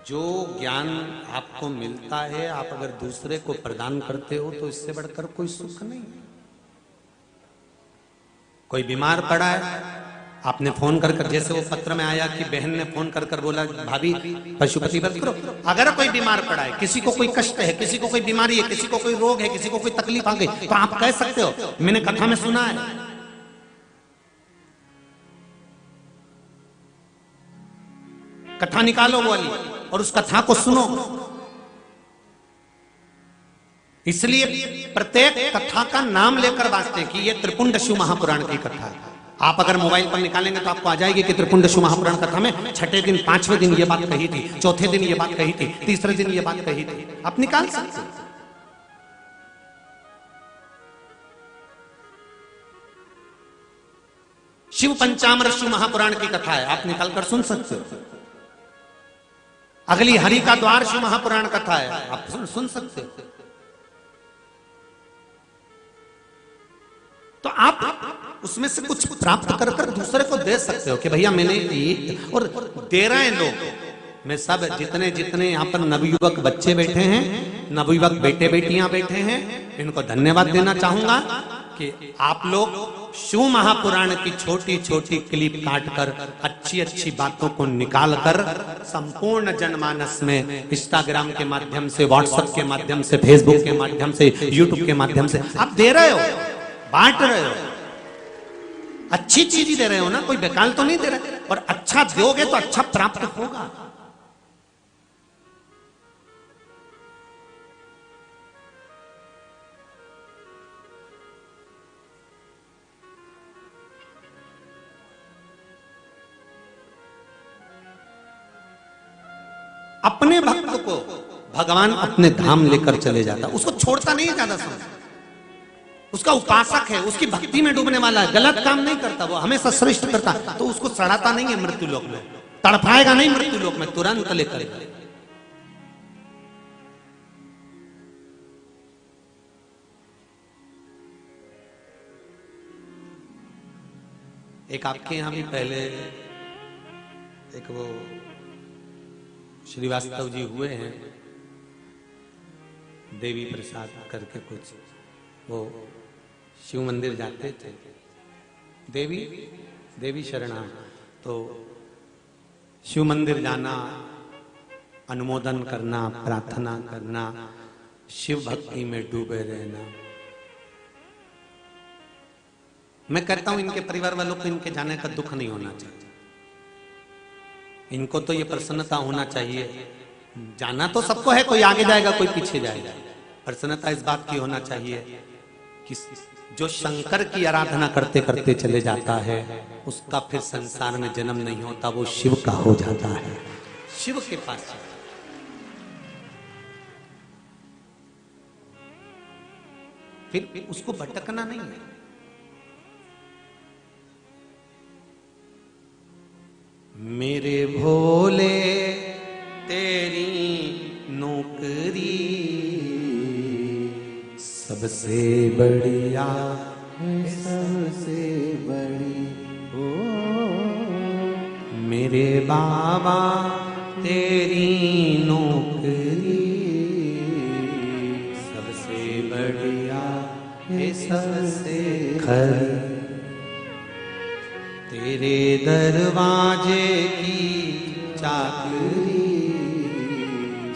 जो ज्ञान आपको मिलता है, आप अगर दूसरे को प्रदान करते हो तो इससे बढ़कर कोई सुख नहीं। कोई बीमार पड़ा है, आपने फोन कर जैसे वो पत्र में आया कि बहन ने फोन कर बोला भाभी पशुपति व्रत करो। अगर कोई बीमार पड़ा है, किसी को कोई कष्ट है, किसी को कोई बीमारी है, किसी को कोई रोग है, किसी को कोई तकलीफ आ गई, तो आप कह सकते हो मैंने कथा में सुना है। कथा निकालो वो वाली और उस कथा को सुनो। इसलिए प्रत्येक कथा का नाम लेकर वास्ते हैं कि ये त्रिपुंडशु महापुराण की कथा है। आप अगर मोबाइल पर निकालेंगे तो आपको आ जाएगी कि त्रिपुंडशु महापुराण कथा में छठे दिन, पांचवें दिन ये बात कही थी, चौथे दिन ये बात कही थी, तीसरे दिन ये बात कही थी। आप निकाल सकते हैं। शिव पंचामृत महापुराण की कथा है, आप निकालकर सुन सकते हो। अगली हरि का द्वार शिव महापुराण कथा है, आप सुन सकते हो। तो आप उसमें से कुछ प्राप्त कर दूसरे को दे सकते हो कि भैया मैंने ये, और दे रहे हैं लोग। मैं सब जितने जितने यहाँ पर नवयुवक बच्चे बैठे हैं, नवयुवक बेटे बेटियां बैठे हैं, इनको धन्यवाद देना चाहूंगा कि आप लोग शिव महापुराण की छोटी छोटी क्लिप काटकर अच्छी अच्छी बातों को निकालकर संपूर्ण जनमानस में इंस्टाग्राम के माध्यम से, व्हाट्सएप के माध्यम से, फेसबुक के माध्यम से, यूट्यूब के माध्यम से आप दे रहे हो, बांट रहे हो। अच्छी चीज ही दे रहे हो ना, कोई बेकार तो नहीं दे रहे। और अच्छा दोगे तो अच्छा प्राप्त होगा। अपने भक्त को भगवान अपने धाम लेकर चले जाता, उसको छोड़ता नहीं ज्यादा समय। उसका उपासक है, उसकी भक्ति में डूबने वाला है, गलत काम नहीं करता, वो हमेशा श्रेष्ठ करता, तो उसको सड़ाता नहीं है मृत्यु लोक में, तड़पाएगा नहीं मृत्यु लोक में, तुरंत लेकर एक आपके यहाँ भी पहले एक वो श्रीवास्तव जी हुए हैं, देवी प्रसाद करके कुछ, वो शिव मंदिर जाते थे, देवी शरणा, तो शिव मंदिर जाना, अनुमोदन करना, प्रार्थना करना, शिव भक्ति में डूबे रहना। मैं कहता हूं इनके परिवार वालों को इनके जाने का दुख नहीं होना चाहिए, इनको तो ये प्रसन्नता होना चाहिए। जाना तो सबको है, कोई आगे जाएगा कोई पीछे जाएगा, प्रसन्नता इस बात की होना चाहिए कि जो शंकर की आराधना करते करते चले जाता है उसका फिर संसार में जन्म नहीं होता, वो शिव का हो जाता है, शिव के पास। फिर उसको भटकना नहीं है। मेरे भोले तेरी नौकरी सबसे बढ़िया है, सबसे बड़ी ओ मेरे बाबा तेरी नौकरी सबसे बढ़िया है, सबसे खरी, तेरे दरवाजे की चाकरी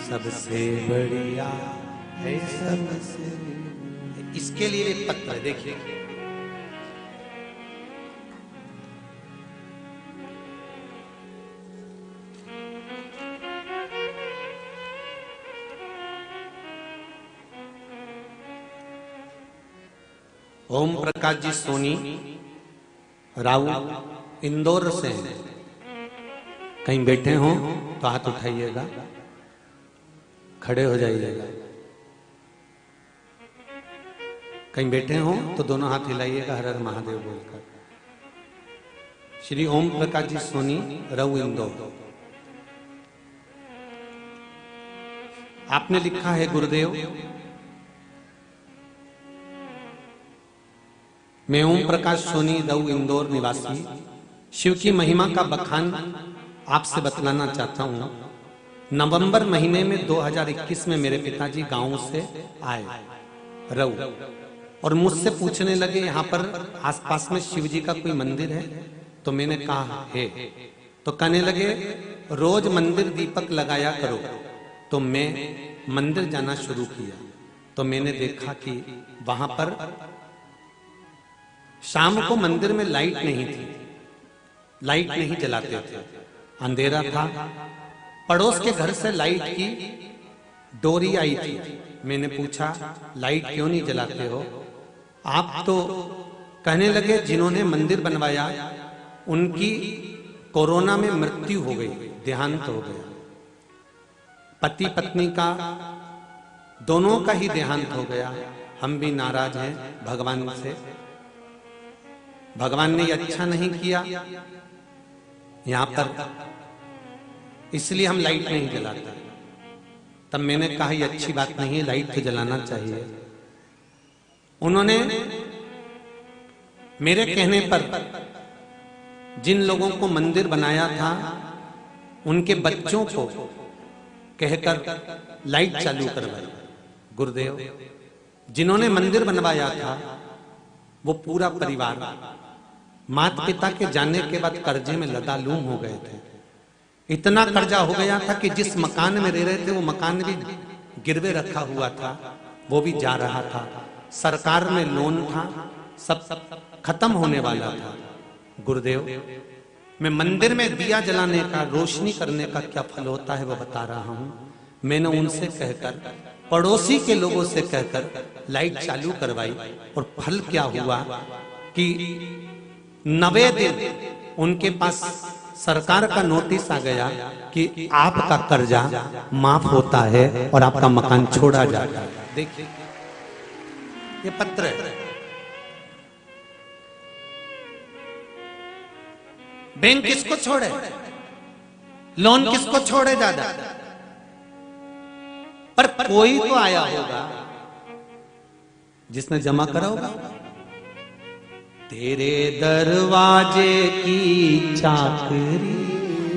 सबसे बढ़िया है, सबसे। इसके लिए एक पत्र है, देखिए, ओम प्रकाश जी सोनी राव इंदौर से हैं। कहीं बैठे हो तो हाथ उठाइएगा, खड़े हो जाइएगा। कहीं बैठे हो तो दोनों हाथ हिलाइएगा, हर हर महादेव बोलकर। श्री ओम प्रकाश जी सोनी राव इंदौर। आपने लिखा है, गुरुदेव मैं ओम प्रकाश सोनी राव इंदौर निवासी शिव की महिमा का बखान आपसे बतलाना चाहता हूं। नवंबर महीने में 2021 में मेरे पिताजी गांव से आए रऊ और मुझसे पूछने लगे यहाँ पर आसपास में शिव जी का कोई मंदिर है? तो मैंने कहा है। तो कहने लगे रोज मंदिर दीपक लगाया करो। तो मैं मंदिर जाना शुरू किया तो मैंने देखा कि वहां पर शाम को मंदिर में लाइट नहीं थी, लाइट नहीं जलाते थे, अंधेरा था। पड़ोस के घर से लाइट की डोरी आई थी। मैंने पूछा लाइट क्यों नहीं जलाते हो आप? तो कहने लगे जिन्होंने मंदिर बनवाया उनकी कोरोना में मृत्यु हो गई, देहांत हो गया। पति पत्नी का दोनों का ही देहांत हो गया। हम भी नाराज हैं भगवान से, भगवान ने अच्छा नहीं किया यहां पर, इसलिए हम लाइट नहीं जलाते। तब मैंने कहा ये अच्छी बात नहीं है, लाइट तो जलाना चाहिए। उन्होंने मेरे कहने पर जिन लोगों को मंदिर बनाया था उनके बच्चों को कहकर लाइट चालू करवाई। गुरुदेव जिन्होंने मंदिर बनवाया था वो पूरा परिवार माता पिता के जाने के बाद कर्जे में लदालूम हो गए थे। इतना कर्जा हो गया था कि जिस मकान में रह रहे थे वो मकान भी गिरवे रखा हुआ था, वो भी जा रहा था। सरकार में लोन था, सब खत्म होने वाला था। गुरुदेव मैं मंदिर में दिया जलाने का, रोशनी करने का क्या फल होता है वो बता रहा हूं। मैंने उनसे कहकर, पड़ोसी के लोगों से कहकर लाइट चालू करवाई और फल क्या हुआ कि 90 दिन उनके पास सरकार का नोटिस आ गया कि आपका कर्जा माफ होता है और आपका मकान छोड़ा जाता है। देखिए ये पत्र है। बैंक किसको छोड़े, लोन किसको छोड़े ज्यादा, पर कोई तो आया होगा जिसने जमा करा होगा। तेरे दरवाजे की चाकरी,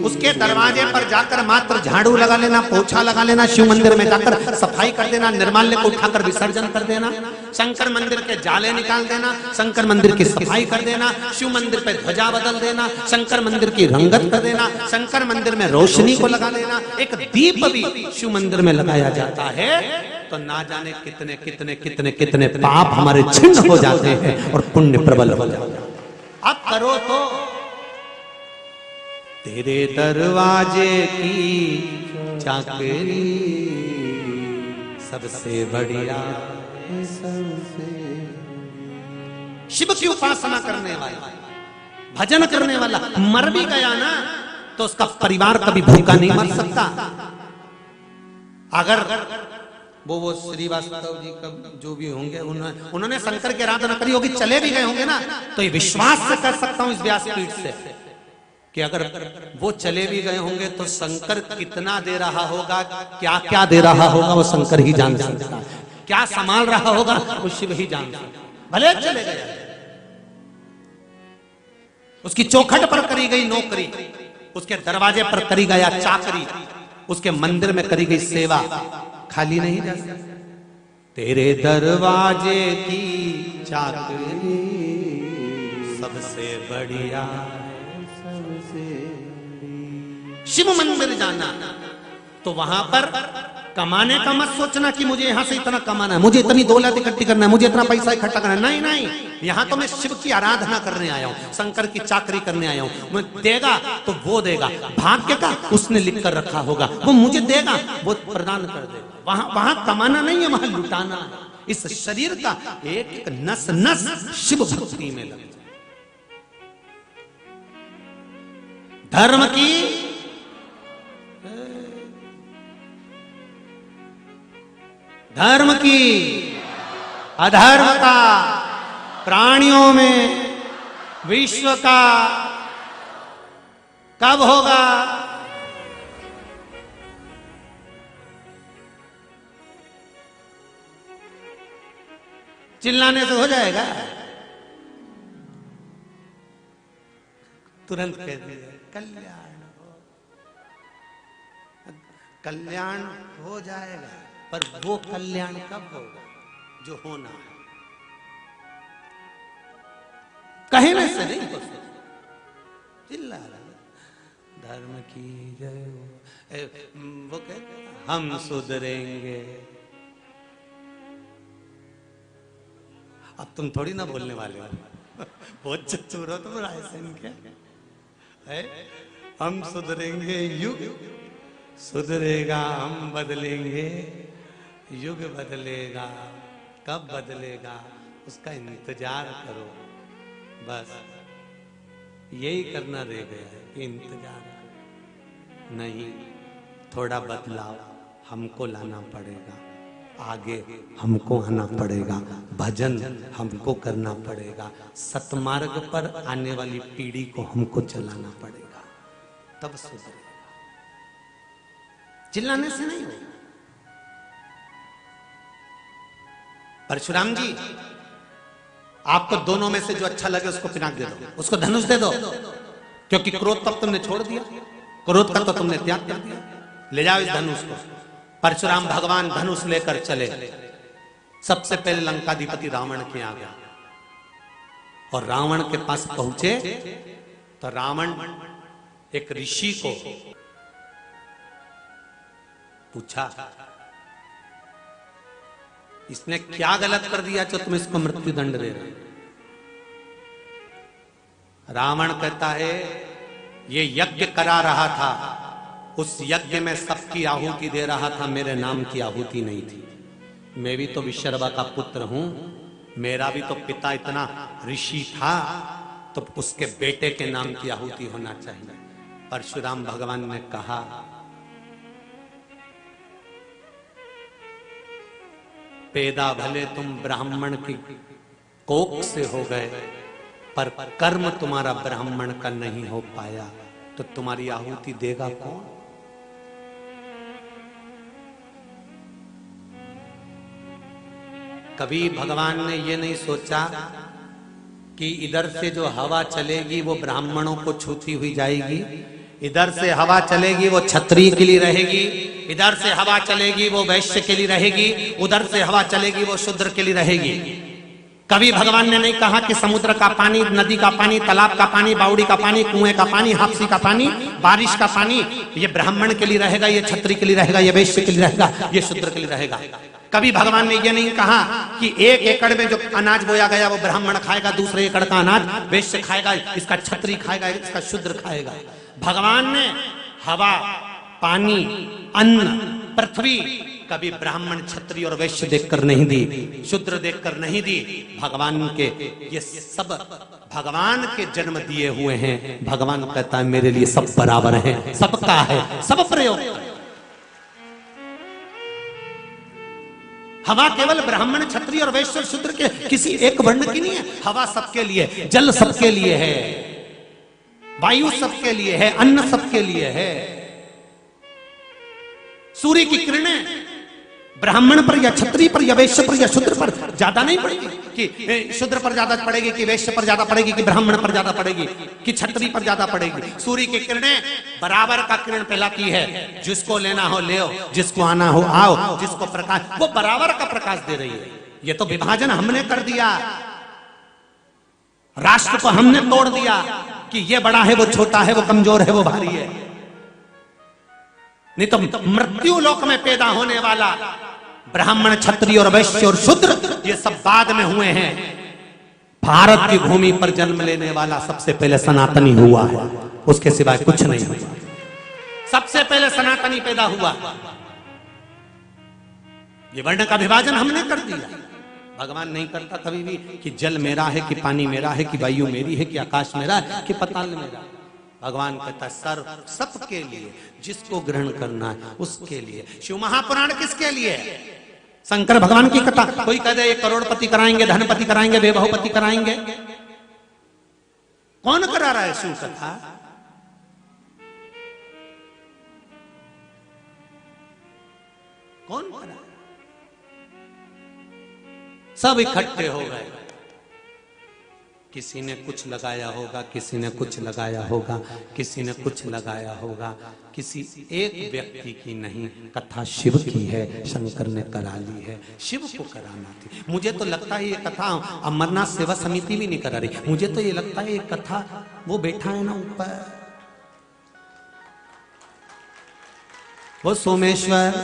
उसके दरवाजे पर जाकर मात्र झाड़ू लगा लेना, पोछा लगा लेना, शिव मंदिर में जाकर सफाई कर देना, निर्माल्य को उठाकर विसर्जन कर देना, शंकर मंदिर के जाले निकाल देना, शंकर मंदिर की सफाई कर देना, शिव मंदिर पे ध्वजा बदल देना, शंकर मंदिर की रंगत कर देना, शंकर मंदिर में रोशनी को लगा देना। एक दीप भी शिव मंदिर में लगाया जाता है तो ना जाने कितने कितने कितने कितने पाप हमारे छिन्न हो जाते हैं और पुण्य प्रबल हो जाता है। अब करो तो तेरे दरवाजे की चाकरी सबसे बढ़िया, सबसे शिव की उपासना करने वाला, भजन करने वाला मर भी गया ना तो उसका परिवार कभी भूखा नहीं मर सकता। अगर वो श्रीवास्तव जी का जो भी होंगे उन्होंने शंकर की आराधना करी होगी, चले भी गए होंगे ना, तो ये विश्वास से कर सकता हूं इस व्यासपीठ से कि अगर वो चले भी गए होंगे तो शंकर कितना दे रहा होगा, क्या क्या दे रहा होगा वो शंकर ही जान सकता है, क्या संभाल रहा होगा वो शिव ही जान सकता है। भले चले गए, उसकी चौखट पर करी गई नौकरी, उसके दरवाजे पर करी गया चाकरी, उसके मंदिर में करी गई सेवा खाली नहीं जा सकती। तेरे दरवाजे की चाकरी सबसे बढ़िया, शिव मंदिर जाना तो वहां पर कमाने का मत सोचना कि मुझे यहां से इतना कमाना है, मुझे इतनी दौलत इकट्ठी करना है, मुझे इतना पैसा इकट्ठा करना है। नहीं नहीं, यहां तो मैं शिव की आराधना करने आया हूं, शंकर की चाकरी करने आया हूं। मैं देगा तो वो देगा, भाग्य का उसने लिख कर रखा होगा, वो मुझे देगा, वो प्रदान कर देगा। वहां कमाना नहीं है, वहां लुटाना है। इस शरीर का एक एक नस नस शिव भक्ति में लग, धर्म की अधर्म का, प्राणियों में विश्व का कब होगा? चिल्लाने से हो जाएगा? तुरंत कह दिया कल्याण हो जाएगा, पर वो कल्याण कब होगा जो होना है। कहने से नहीं हो सकता, चिल्ला रहा धर्म की जय, वो कहते हम सुधरेंगे। अब तुम थोड़ी ना बोलने वाले हो, बहुत चतुर हो तुम रायसेन के, हम सुधरेंगे, युग सुधरेगा, हम बदलेंगे, युग बदलेगा, कब बदलेगा उसका इंतजार करो। बस यही करना रह गया है कि इंतजार नहीं, थोड़ा बदलाव हमको लाना पड़ेगा, आगे हमको आना पड़ेगा, भजन हमको करना पड़ेगा, सतमार्ग पर आने वाली पीढ़ी को हमको चलाना पड़ेगा, तब सुधरेगा। चिल्लाने से नहीं होगा। परशुराम जी, आपको दोनों में से जो अच्छा लगे उसको पिनाक दे दो, उसको धनुष दे दो, क्योंकि क्रोध तब तुमने छोड़ दिया, क्रोध का तो तुमने त्याग कर दिया। ले जाओ इस धनुष को। परशुराम भगवान धनुष लेकर चले, सबसे पहले लंकाधिपति रावण के आ गया और रावण के पास पहुंचे तो रावण एक ऋषि को पूछा, इसने क्या गलत कर दिया जो तुम इसको मृत्यु दंड दे रहे हो? रावण कहता है, ये यज्ञ करा रहा था, उस यज्ञ में सबकी आहुति दे रहा था, मेरे नाम की आहुति नहीं थी। मैं भी तो विशर्वा का पुत्र हूं, मेरा भी तो पिता इतना ऋषि था, तो उसके बेटे के नाम की आहुति होना चाहिए। परशुराम भगवान ने कहा, पैदा भले तुम ब्राह्मण की कोख से हो गए, पर कर्म तुम्हारा ब्राह्मण का नहीं हो पाया, तो तुम्हारी आहुति देगा कौन? कभी भगवान ने ये नहीं सोचा कि इधर से जो हवा चलेगी वो ब्राह्मणों को छूती हुई जाएगी, इधर से हवा चलेगी वो क्षत्रिय के लिए रहेगी, इधर से हवा चलेगी वो वैश्य के लिए रहेगी, उधर से हवा चलेगी वो शूद्र के लिए रहेगी। कभी भगवान ने नहीं कहा कि समुद्र का पानी, नदी का पानी, तालाब का पानी, बावड़ी का पानी, कुएं का पानी, हापसी का पानी, बारिश का पानी ये ब्राह्मण के लिए रहेगा, ये क्षत्रिय के लिए रहेगा, ये वैश्य के लिए रहेगा, ये शूद्र के लिए रहेगा। कभी भगवान ने ये नहीं कहा कि 1 एकड़ में जो अनाज बोया गया वो ब्राह्मण खाएगा, दूसरे एकड़ का अनाज वैश्य खाएगा, इसका क्षत्रिय खाएगा, इसका शूद्र खाएगा। भगवान ने हवा, पानी, अन्न, पृथ्वी कभी ब्राह्मण, क्षत्रिय और वैश्य देखकर नहीं दी, शूद्र देखकर नहीं दी। भगवान के ये सब भगवान के जन्म दिए हुए हैं। भगवान कहता है मेरे लिए सब बराबर हैं, सबका है, सब प्रयोग। हवा केवल ब्राह्मण, क्षत्रिय और वैश्य, शूद्र के किसी एक वर्ण की नहीं है। हवा सबके लिए, जल सबके लिए है, वायु सबके लिए है, अन्न सबके लिए है। सूर्य की किरणें ब्राह्मण पर या क्षत्रिय पर या वैश्य पर या शूद्र पर ज्यादा नहीं पड़ेगी कि शूद्र पर ज्यादा पड़ेगी, कि वैश्य पर ज्यादा पड़ेगी, कि ब्राह्मण पर ज्यादा पड़ेगी, कि क्षत्रिय पर ज्यादा पड़ेगी। सूर्य की किरणें बराबर का किरण फैलाती है। जिसको लेना हो ले, जिसको आना हो आओ, जिसको प्रकाश, वो बराबर का प्रकाश दे रही है। ये तो विभाजन हमने कर दिया, राष्ट्र को हमने तोड़ दिया कि ये बड़ा है, वो छोटा है, वो कमजोर है, वो भारी है। नहीं तो मृत्यु लोक में पैदा होने वाला ब्राह्मण, क्षत्रिय और वैश्य और शूद्र ये सब बाद में हुए हैं। भारत की भूमि पर जन्म लेने वाला सबसे पहले सनातनी हुआ है, उसके सिवाय कुछ नहीं हुआ। सबसे पहले सनातनी पैदा हुआ। ये वर्ण का विभाजन हमने कर दिया। भगवान नहीं करता कभी भी कि जल मेरा है, कि पानी मेरा है, कि वायु मेरी है, कि आकाश मेरा है, कि पताल मेरा। भगवान कहता सर्व सबके लिए, जिसको ग्रहण करना है उसके लिए। शिव महापुराण किसके लिए? शंकर भगवान की कथा। कोई कह दे ये करोड़पति कराएंगे, धनपति कराएंगे, वैभवपति कराएंगे। कौन करा रहा है शिव कथा? कौन करा? सब इकट्ठे हो गए। किसी ने कुछ लगाया होगा, किसी ने कुछ लगाया होगा, किसी ने कुछ लगाया होगा। किसी एक व्यक्ति की नहीं, कथा शिव की है, शंकर ने करा ली है। शिव को कराना थी। मुझे तो लगता है ये कथा अमरनाथ सेवा समिति भी नहीं करा रही। मुझे तो ये लगता है ये कथा वो बैठा है ना ऊपर, वो सोमेश्वर,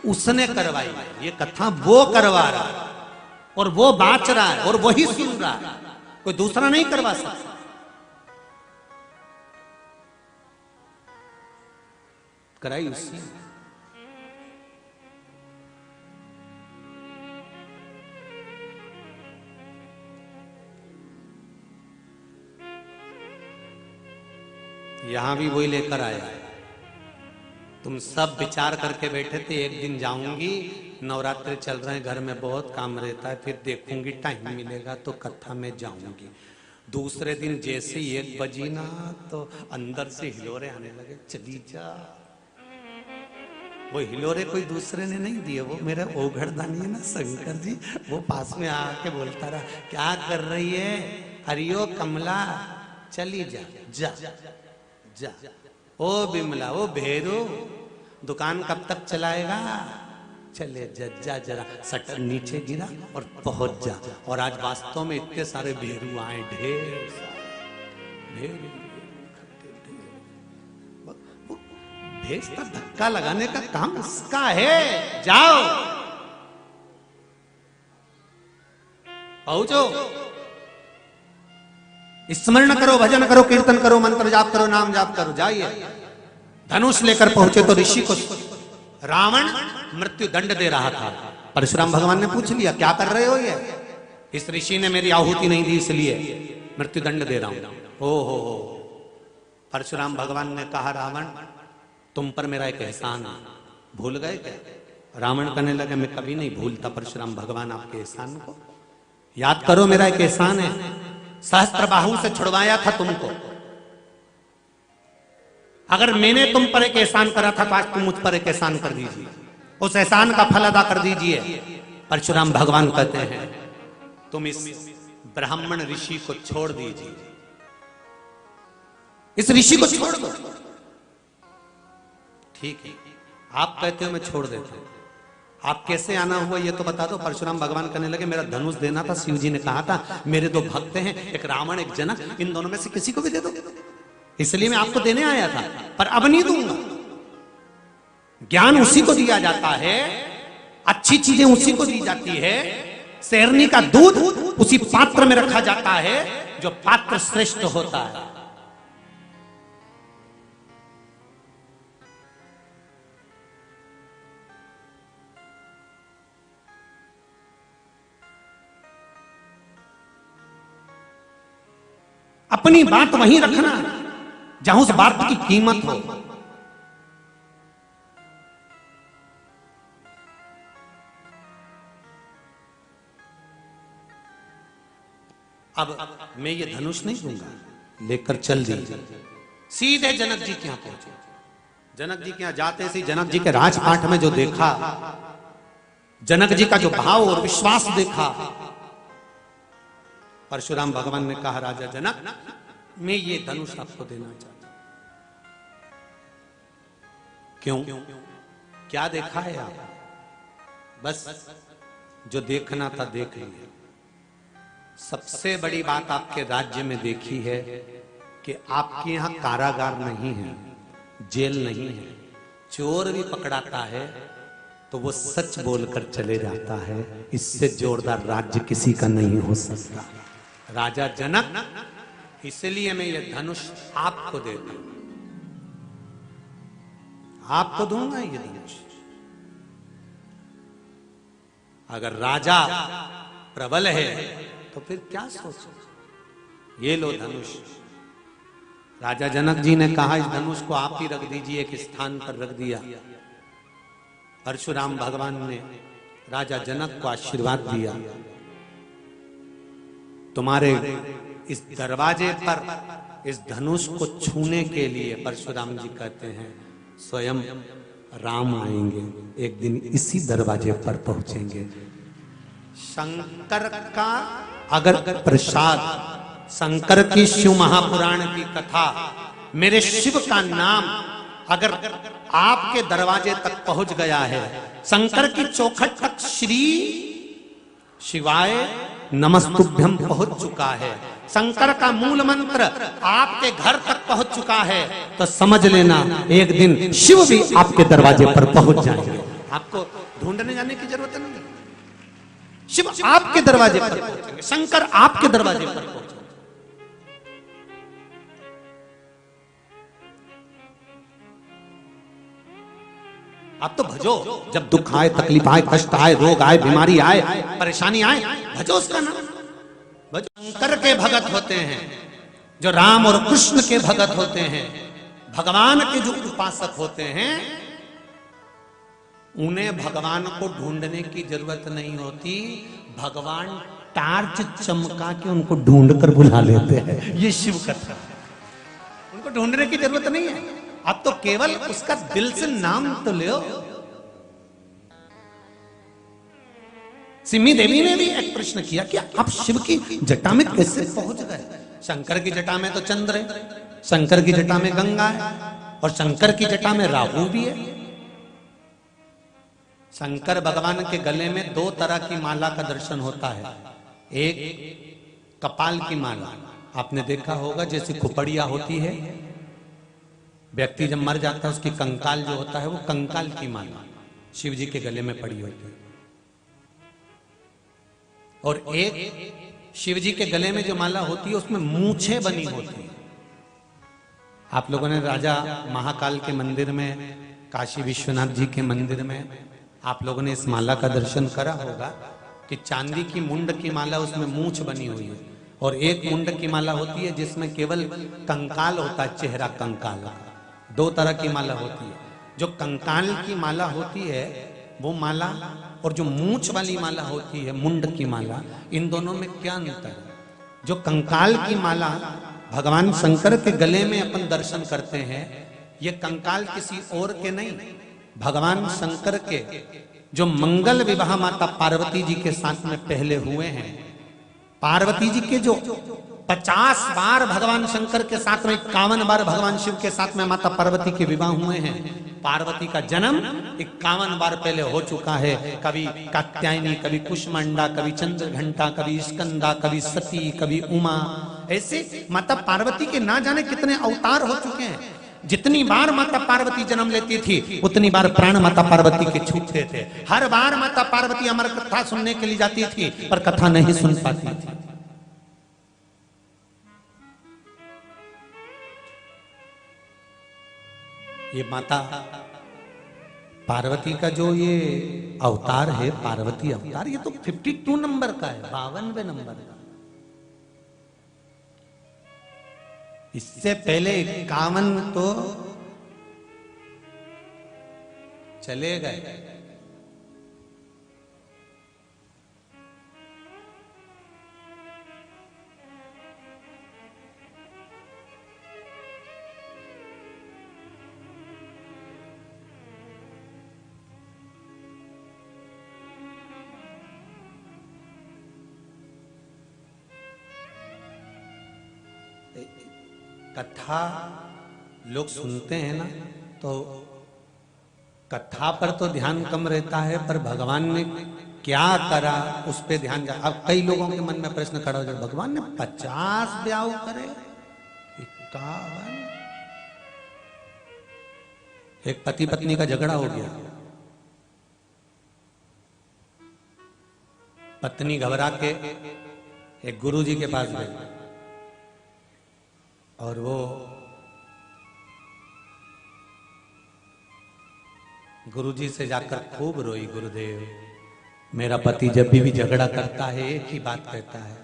उसने करवाई ये कथा, वो करवा रहा है और वो बाँच रहा है और वही सुन रहा है, कोई दूसरा नहीं करवा सकता। कराई उसने। यहां भी वही लेकर आया। तुम सब विचार करके बैठे थे एक दिन जाऊंगी, नवरात्रि चल रहे हैं, घर में बहुत काम रहता है, फिर देखूंगी टाइम मिलेगा तो कथा में जाऊंगी। दूसरे दिन जैसे 1 बजी ना तो अंदर से हिलोरे आने लगे, चली जा। वो हिलोरे कोई दूसरे ने नहीं दिए, वो मेरे ओघड़दानी है ना शंकर जी, वो पास में आके बोलता रहा क्या कर रही है? हरियो कमला चली जा, जा जा। ओ बिमला, ओ भेरू, दुकान कब तक चलाएगा? चले जा, जरा शटर नीचे गिरा और पहुंच जा। और आज वास्तव में इतने सारे भेरू आए, ढेर सारे भेजता धक्का लगाने का काम इसका है। जाओ पहुंचो, स्मरण करो, भजन करो, कीर्तन करो, मंत्र जाप करो, नाम जाप करो, जाइए। धनुष लेकर पहुंचे तो ऋषि को रावण मृत्यु दंड दे रहा था। परशुराम भगवान ने पूछ लिया क्या कर रहे हो? ये इस ऋषि ने मेरी आहुति नहीं दी इसलिए मृत्यु दंड दे रहा हूं। हो परशुराम भगवान ने कहा रावण तुम पर मेरा एक एहसान है, भूल गए क्या? रावण कहने लगे मैं कभी नहीं भूलता परशुराम भगवान आपके एहसान को। याद करो मेरा एक एहसान है, सहस्त्रबाहु से छुड़वाया था तुमको। अगर मैंने तुम पर एक एहसान करा था तो आज तुम मुझ पर एक एहसान कर दीजिए, उस एहसान का फल अदा कर दीजिए। परशुराम भगवान कहते हैं तुम इस ब्राह्मण ऋषि को छोड़ दीजिए, इस ऋषि को छोड़ दो। ठीक है, आप कहते हो मैं छोड़ देता हूं, आप कैसे आना हुआ ये तो बता दो। परशुराम भगवान कहने लगे मेरा धनुष देना था, शिव जी ने कहा था मेरे दो भक्त हैं, एक रावण एक जनक, इन दोनों में से किसी को भी दे दो, इसलिए मैं आपको देने आया था, पर अब नहीं दूंगा। ज्ञान उसी को दिया जाता है, अच्छी चीजें उसी को दी जाती है, शेरनी का दूध उसी पात्र में रखा जाता है जो पात्र श्रेष्ठ होता है। अपनी बात वहीं रखना जहां उस बात की कीमत हो। अब मैं ये धनुष नहीं दूंगा, लेकर चल दीजिए। सीधे जनक जी के यहां पहुंचे। जनक जी के यहां जाते से जनक जी के राजपाट में जो देखा, जनक जी का जो भाव और विश्वास देखा, परशुराम भगवान ने कहा राजा जनक मैं ये धनुष आपको देना चाहता हूं। क्यों? क्या देखा है आप? बस जो देखना था देख लिया। सबसे बड़ी बात आपके राज्य में देखी है कि आपके यहां कारागार नहीं है, जेल नहीं है। चोर भी पकड़ाता है तो वो सच बोलकर चले जाता है। इससे जोरदार राज्य किसी का नहीं हो सकता। राजा जनक, इसलिए मैं ये धनुष आपको देता हूं, आपको दूंगा ये धनुष। अगर राजा प्रबल है तो फिर क्या सोचो, ये लो धनुष। राजा जनक जी ने कहा इस धनुष को आप ही रख दीजिए, एक स्थान पर रख दिया। परशुराम भगवान ने राजा जनक को आशीर्वाद दिया, तुम्हारे इस दरवाजे पर इस धनुष को छूने के लिए परशुराम जी कहते हैं स्वयं राम आएंगे, एक दिन इसी दरवाजे पर पहुंचेंगे। शंकर का अगर प्रसाद, शंकर की शिव महापुराण की कथा, मेरे शिव का नाम अगर आपके दरवाजे तक पहुंच गया है, शंकर की चौखट तक श्री शिवाय नमस्तुभ्यम पहुंच चुका है, शंकर का मूल मंत्र आपके घर तक पहुंच चुका है, तो समझ लेना एक दिन शिव भी आपके दरवाजे पर पहुंच जाएंगे। आपको ढूंढने जाने की जरूरत नहीं है, शिव आपके दरवाजे पर पहुंचेंगे, शंकर आपके दरवाजे पर पहुंचेंगे। आप तो भजो, जब दुख आए, तकलीफ आए, कष्ट आए, रोग आए, बीमारी आए, परेशानी आए, भजो उसका नाम। भजो। शंकर के भगत होते हैं जो राम और कृष्ण के भगत होते हैं, भगवान के जो उपासक होते हैं, उन्हें भगवान को ढूंढने की जरूरत नहीं होती, भगवान टार्च चमका के उनको ढूंढ कर बुला लेते हैं। ये शिव कथा, उनको ढूंढने की जरूरत नहीं है। अब तो केवल उसका दिल से नाम तो ले। सिम्मी देवी ने भी एक प्रश्न किया कि आप शिव की जटा में कैसे पहुंच गए? शंकर की जटा में तो चंद्र है, शंकर की जटा में गंगा है, और शंकर की जटा में राहु भी है। शंकर भगवान के गले में दो तरह की माला का दर्शन होता है। एक कपाल की माला, आपने देखा होगा जैसे खुपड़िया होती है, व्यक्ति जब मर जाता है उसकी कंकाल जो होता है वो कंकाल की माला शिव जी के गले में पड़ी होती है। और एक शिव जी के गले में जो माला होती है उसमें मूछें बनी होती है। आप लोगों ने राजा महाकाल के मंदिर में, काशी विश्वनाथ जी के मंदिर में आप लोगों ने इस माला का दर्शन करा होगा कि चांदी की मुंड की माला, उसमें मूछ बनी हुई है, और एक मुंड की माला होती है जिसमें केवल कंकाल होता है, चेहरा कंकाल। दो तरह की माला होती है। जो कंकाल की माला होती है वो माला, और जो मूंछ वाली माला होती है, मुंड की माला, इन दोनों में क्या अंतर है? जो कंकाल की माला भगवान शंकर के गले में अपन दर्शन करते हैं, ये कंकाल किसी और के नहीं, भगवान शंकर के जो मंगल विवाह माता पार्वती जी के साथ में पहले हुए हैं, पार्वती जी के जो 50 बार भगवान शंकर के साथ में, 51 बार भगवान शिव के साथ में माता पार्वती के विवाह हुए हैं। पार्वती का जन्म 51 बार पहले हो चुका है। कभी कात्यायनी, कभी कुष्मांडा, कभी चंद्रघंटा, कभी स्कंदा, कभी सती, कभी उमा। ऐसे माता पार्वती के ना जाने कितने अवतार हो चुके हैं। जितनी बार माता पार्वती जन्म लेती थी उतनी बार प्राण माता पार्वती के छूटते थे। हर बार माता पार्वती अमर कथा सुनने के लिए जाती थी पर कथा नहीं सुन पाती थी। ये माता पार्वती का जो ये अवतार है, पार्वती अवतार, ये तो 52 नंबर का है, 52वें नंबर का। इससे पहले 51 तो चले गए। कथा लोग सुनते हैं ना, तो कथा पर तो ध्यान कम रहता है, पर भगवान ने क्या करा उस पे ध्यान जा। अब कई लोगों के मन में प्रश्न खड़ा हो जाए, भगवान ने 50 ब्याह करे, 51। एक पति पत्नी का झगड़ा हो गया, पत्नी घबरा के एक गुरुजी के पास गई और वो गुरुजी से जाकर खूब रोई, गुरुदेव मेरा पति जब भी झगड़ा करता है एक ही बात कहता है,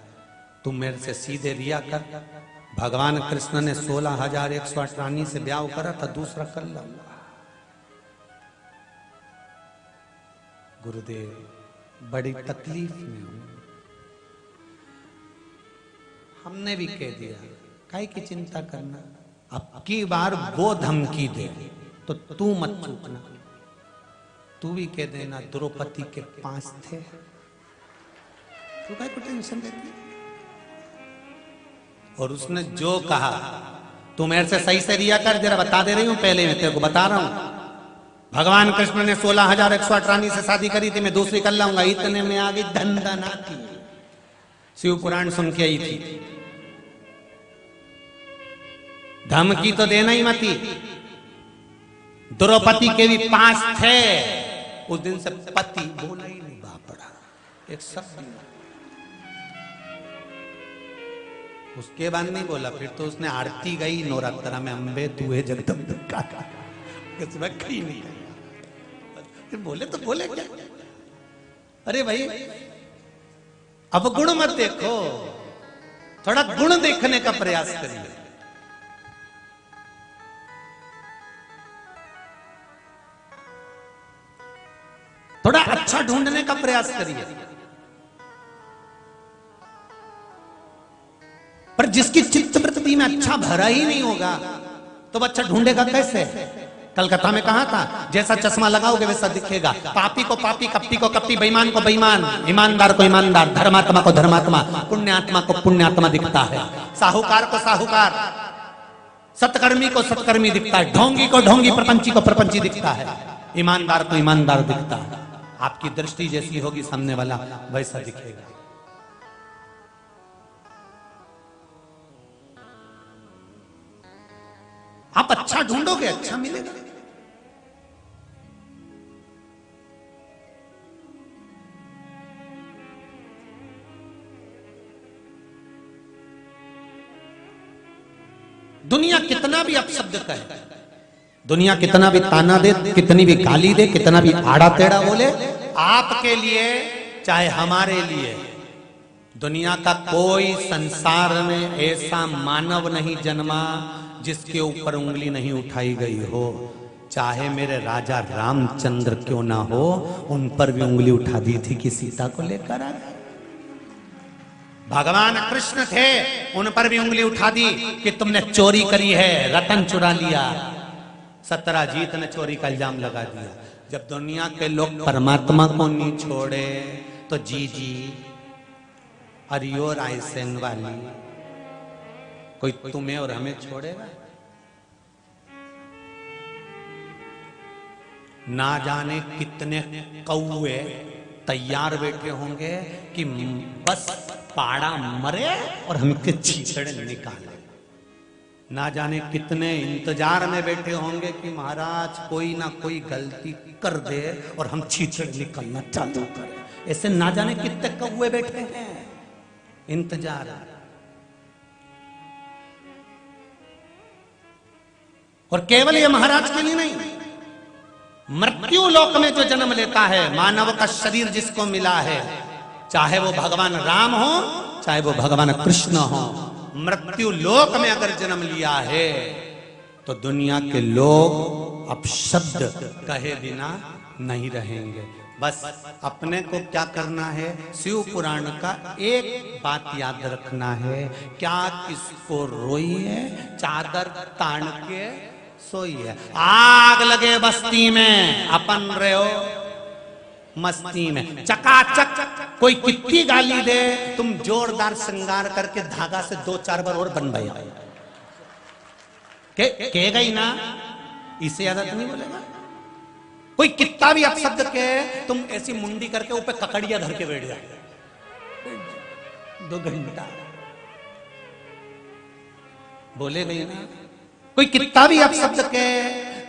तुम मेरे से सीधे रिया कर। भगवान कृष्ण ने 16,108 रानी से ब्याह करा था, दूसरा कर ला। गुरुदेव बड़ी तकलीफ में हूं। हमने भी कह दिया काहे की चिंता करना, अब की बार वो धमकी दे तो तू मत चूकना। तू भी कह देना द्रौपदी के 5 थे, तू काहे को टेंशन लेती। और उसने जो कहा, तू मेरे से सही से रिया कर, जरा बता दे रही हूं, पहले मैं तेरे को बता रहा हूं। भगवान कृष्ण ने 16,108 रानी से शादी करी थी, मैं दूसरी कर लाऊंगा। इतने में आ गई धंधनाती, शिव पुराण सुन के आई थी। धमकी तो देना ही मती। द्रौपदी के भी 5 थे। उस दिन से पति बोला ही नहीं, बापड़ा एक शब्द नहीं। उसके बाद नहीं बोला। फिर तो उसने आरती गई नवरात्रा में, अम्बे तू है जगदम्बिका, कहीं नहीं फिर बोले तो बोले क्या। अरे भाई अब गुण मत देखो, थोड़ा गुण देखने का प्रयास करिए। थोड़ा अच्छा ढूंढने का प्रयास करिए। पर जिसकी चित्तवृत्ति में अच्छा भरा ही नहीं होगा तो बच्चा ढूंढेगा कैसे। कलकत्ता में कहा था, जैसा चश्मा लगाओगे वैसा दिखेगा। पापी को पापी, कपटी को कपटी, बेईमान को बेईमान, ईमानदार को ईमानदार, धर्मात्मा को धर्मात्मा, पुण्यात्मा को पुण्यात्मा दिखता है। साहूकार को साहूकार, सत्कर्मी को सत्कर्मी दिखता है, ढोंगी को ढोंगी, प्रपंची को प्रपंची दिखता है, ईमानदार को ईमानदार दिखता है। आपकी दृष्टि जैसी होगी सामने वाला वैसा दिखेगा। आप अच्छा ढूंढोगे अच्छा मिलेगा। दुनिया कितना भी अपशब्द कहे, दुनिया कितना भी ताना दे, कितनी भी गाली दे, कितना भी आड़ा टेढ़ा बोले, आपके लिए चाहे हमारे लिए, दुनिया का कोई संसार में ऐसा मानव नहीं जन्मा जिसके ऊपर उंगली नहीं उठाई गई हो। चाहे मेरे राजा रामचंद्र क्यों ना हो, उन पर भी उंगली उठा दी थी कि सीता को लेकर आ गए। भगवान कृष्ण थे, उन पर भी उंगली उठा दी कि तुमने चोरी करी है, रतन चुरा लिया। सत्यजीत ने चोरी का इल्जाम लगा दिया। जब दुनिया के लोग परमात्मा को नहीं छोड़े तो जी अरियो रायसेन वाली, कोई तुम्हें और हमें छोड़ेगा? ना जाने कितने कौवे तैयार बैठे होंगे कि बस पाड़ा मरे और हमके छीछड़े निकाले। ना जाने कितने इंतजार में बैठे होंगे कि महाराज कोई ना कोई गलती कर दे और हम छीछड़े निकलना चालू करें। ऐसे ना जाने कितने कौवे बैठे हैं इंतजार। और केवल ये महाराज के लिए नहीं, मृत्यु लोक में जो जन्म लेता है, मानव का शरीर जिसको मिला है, चाहे वो भगवान राम हो चाहे वो भगवान कृष्ण हो, मृत्यु लोक में अगर जन्म लिया है तो दुनिया के लोग अब शब्द कहे बिना नहीं रहेंगे। बस अपने को क्या करना है, शिव पुराण का एक बात याद रखना है, क्या किसको रोई है, चादर तान के सोई है। आग लगे बस्ती में अपन रहे हो मस्ती में, चकाचक कोई कितनी गाली दे, तुम जोरदार श्रृंगार करके धागा से 2-4 बार और बनवाया कहेगा ही ना, इसे ज्यादा तो नहीं बोलेगा। कोई कितना भी अपशब्द के, तुम ऐसी मुंडी करके ऊपर ककड़िया धर के बैठ जाए 2 घंटा बोलेगा ही ना। कोई कितना भी अपशब्द के,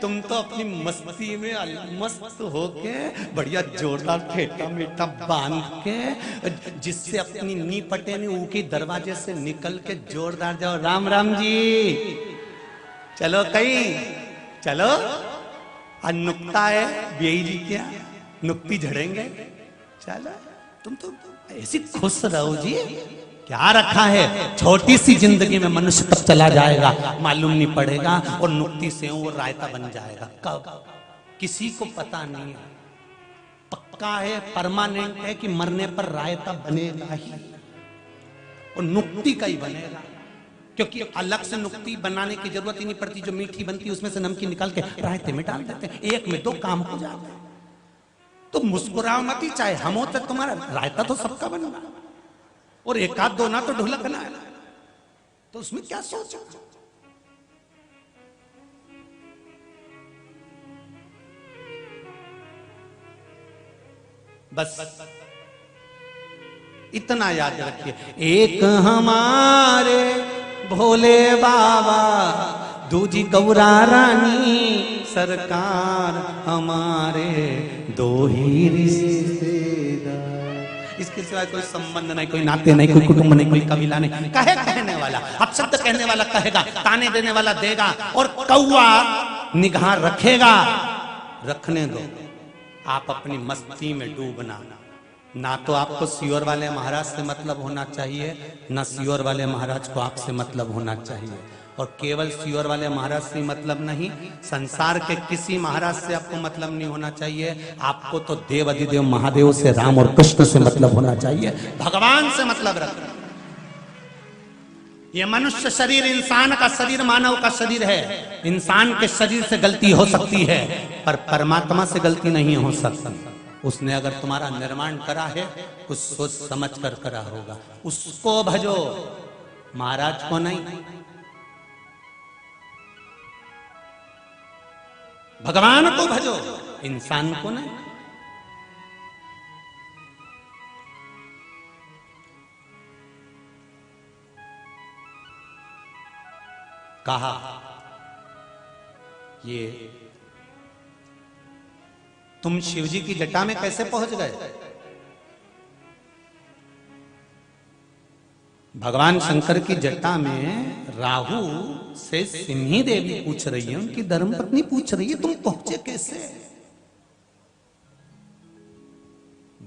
तुम तो अपनी मस्ती में मस्त होके बढ़िया जोरदार ठेठा मीठा बांध के, जिससे अपनी नी पटे नी ऊकी दरवाजे से निकल के जोरदार जाओ, राम राम जी चलो कहीं चलो। आज नुक्ता है बेई जी, क्या नुक्ती झड़ेंगे, चलो तुम तो ऐसी खुश रहो जी। क्या रखा है, छोटी सी जिंदगी में मनुष्य तब चला जाएगा मालूम नहीं पड़ेगा, और नुक्ती से वो रायता बन जाएगा कब किसी को पता नहीं है। पक्का है, परमानेंट है कि मरने पर रायता बनेगा ही, और नुक्ती का ही बनेगा, क्योंकि अलग से नुक्ती बनाने की जरूरत ही नहीं पड़ती। जो मीठी बनती है उसमें से नमकीन निकाल के रायते में डाल देते हैं, 1 में 2 काम हो जाता है। तो मुस्कुराओ मत ही, चाहे हम हो तो तुम्हारा रायता तो सबका बनना, और 1-2 ना तो ढुलकना है, तो उसमें क्या सोचा। बस इतना याद रखिए, एक हमारे भोले बाबा, दूजी गौरा रानी सरकार, हमारे 2 ही रिश्तेदार। इसके सिवाय कोई संबंध नहीं, कोई नाते नहीं, कोई कुटुंब नहीं, कोई कबीला नहीं। कहे कहने वाला, अब शब्द कहने वाला कहेगा, ताने देने वाला देगा, और कौवा निगाह रखेगा। रखने दो, आप अपनी मस्ती में डूबना। ना तो आपको सियोर वाले महाराज से मतलब होना चाहिए, ना सियोर वाले महाराज को आपसे मतलब होना चाहिए। और केवल सियोर वाले महाराज से मतलब नहीं, संसार के किसी महाराज से आपको मतलब नहीं होना चाहिए। आपको तो देव अधिदेव महादेव से, राम और कृष्ण से मतलब होना चाहिए, भगवान से मतलब रखना। ये मनुष्य शरीर इंसान का शरीर, मानव का शरीर है। इंसान के शरीर से गलती हो सकती है, पर परमात्मा से गलती नहीं हो सकती। उसने अगर तुम्हारा निर्माण करा है, कुछ सोच समझ कर करा होगा, उसको भजो, महाराज को नहीं। भगवान को भजो, इंसान को नहीं। कहा ये तुम शिवजी की जटा में कैसे पहुंच गए? भगवान शंकर की जटा में राहु से सिंही देवी पूछ रही है, उनकी धर्मपत्नी पूछ रही है, तुम पहुंचे कैसे?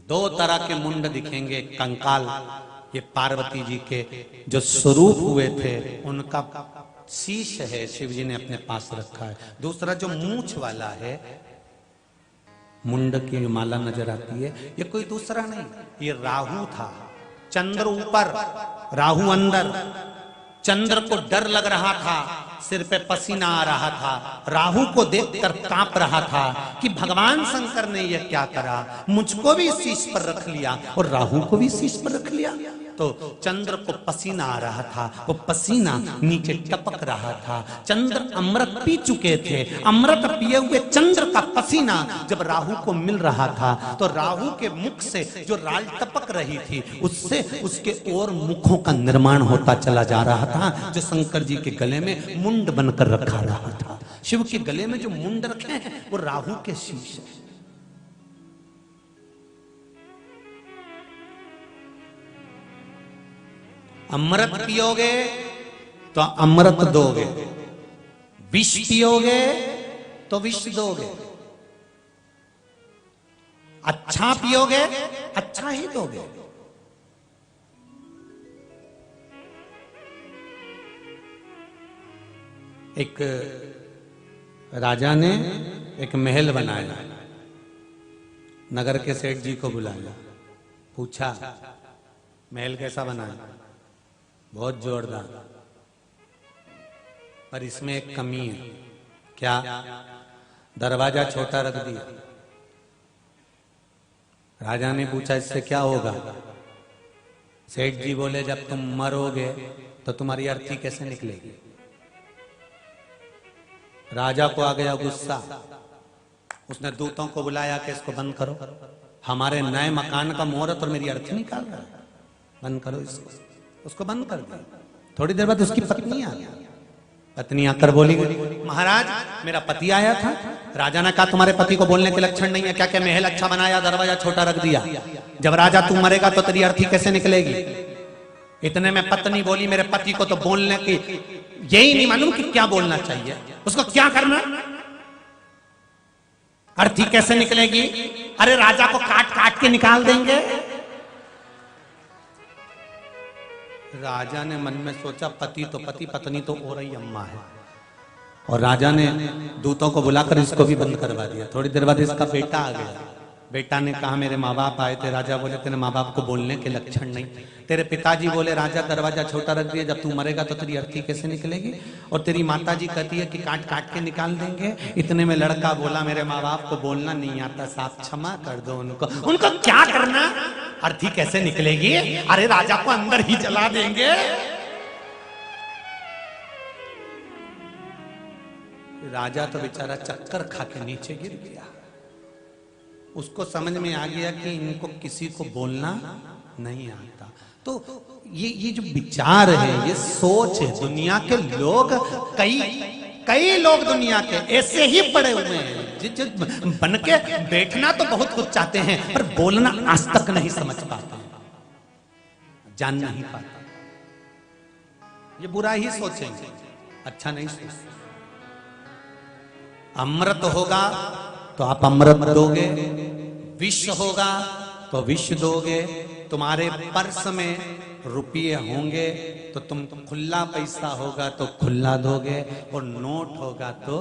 2 तरह के मुंड दिखेंगे, कंकाल, ये पार्वती जी के जो स्वरूप हुए थे उनका शीश है, शिव जी ने अपने पास रखा है। दूसरा जो मूंछ वाला है, मुंड की माला नजर आती है, ये कोई दूसरा नहीं, ये राहु था। चंद्र ऊपर, राहु अंदर। चंद्र को डर लग रहा था, सिर पे पसीना आ रहा था, राहु को देखकर कांप रहा था कि भगवान शंकर ने यह क्या करा, मुझको भी शीश पर रख लिया और राहु को भी शीश पर रख लिया। तो चंद्र को पसीना आ रहा था, वो पसीना नीचे टपक रहा था। चंद्र अमृत पी चुके थे, अमृत पिए हुए चंद्र का पसीना जब राहु को मिल रहा था तो राहु के मुख से जो राल टपक रही थी उससे उसके और मुखों का निर्माण होता चला जा रहा था, जो शंकर जी के गले में मुंड बनकर रखा रहा था। शिव के गले में जो मुंड रखे हैं वो राहु के शीश है। अमृत पियोगे तो अमृत दोगे, विष पियोगे तो विष दोगे, अच्छा पियोगे अच्छा ही दोगे। एक राजा ने एक महल बनाया, नगर के सेठ जी को बुलाया, पूछा महल कैसा बनाया? बहुत जोरदार, पर इसमें एक कमी है। क्या? दरवाजा छोटा रख दिया। राजा ने पूछा इससे क्या होगा? सेठ जी बोले जब तुम मरोगे तो तुम्हारी अर्थी कैसे निकलेगी? राजा को आ गया गुस्सा, उसने दूतों को बुलाया कि इसको बंद करो, हमारे नए मकान का मुहूर्त और मेरी अर्थी निकाल रहा है, बंद करो इसको। उसको बंद कर दिया। थोड़ी देर बाद उसकी पत्नी आ गई। पत्नी आकर बोली महाराज मेरा पति आया था। राजा ने कहा तुम्हारे पति को बोलने के लक्षण नहीं है क्या? क्या महल अच्छा बनाया, दरवाजा छोटा रख दिया। जब राजा तू मरेगा तो तेरी अर्थी कैसे निकलेगी? इतने में पत्नी बोली मेरे पति को तो बोलने की यही नहीं मालूम कि क्या बोलना चाहिए, उसको क्या करना, अर्थी कैसे निकलेगी? अरे राजा को काट काट के निकाल देंगे। राजा ने मन में सोचा पति तो पति, पत्नी तो और ही अम्मा है, और राजा ने दूतों को बुलाकर इसको भी बंद करवा दिया। थोड़ी देर बाद इसका बेटा आ गया। बेटा ने कहा मेरे माँ बाप आए थे। राजा बोले तेरे माँ बाप को बोलने के लक्षण नहीं। तेरे पिताजी बोले राजा दरवाजा छोटा रख दिया, जब तू मरेगा तो तेरी अर्थी कैसे निकलेगी? और तेरी माता जी कहती है कि काट काट के निकाल देंगे। इतने में लड़का बोला मेरे माँ बाप को बोलना नहीं आता साहब, क्षमा कर दो उनको। उनको क्या करना, अर्थी कैसे निकलेगी? अरे राजा को अंदर ही जला देंगे। राजा तो बेचारा चक्कर खा के नीचे गिर गया। उसको समझ में आ गया कि इनको किसी को बोलना नहीं आता। तो ये जो विचार है, ये सोच है। दुनिया के लोग कई लोग दुनिया के ऐसे ही पड़े हुए हैं जो बन के बैठना तो बहुत कुछ चाहते हैं पर बोलना आज तक नहीं समझ पाते, जान नहीं पाते। ये बुरा ही सोचेंगे, अच्छा नहीं सोचेंगे। अमृत होगा तो आप अमृत दोगे, विष होगा तो विष दोगे। तुम्हारे पर्स में रुपये होंगे तो तुम खुला पैसा होगा तो खुला दोगे, और नोट होगा तो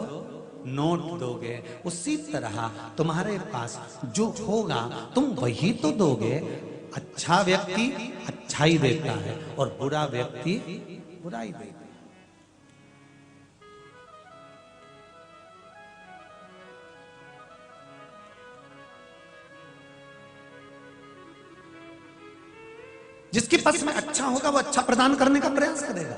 नोट दोगे। उसी तरह तुम्हारे पास जो होगा तुम वही तो दोगे। अच्छा व्यक्ति अच्छाई देता है और बुरा व्यक्ति बुराई देता है। जिसके पास में अच्छा होगा वो अच्छा प्रदान करने का प्रयास करेगा।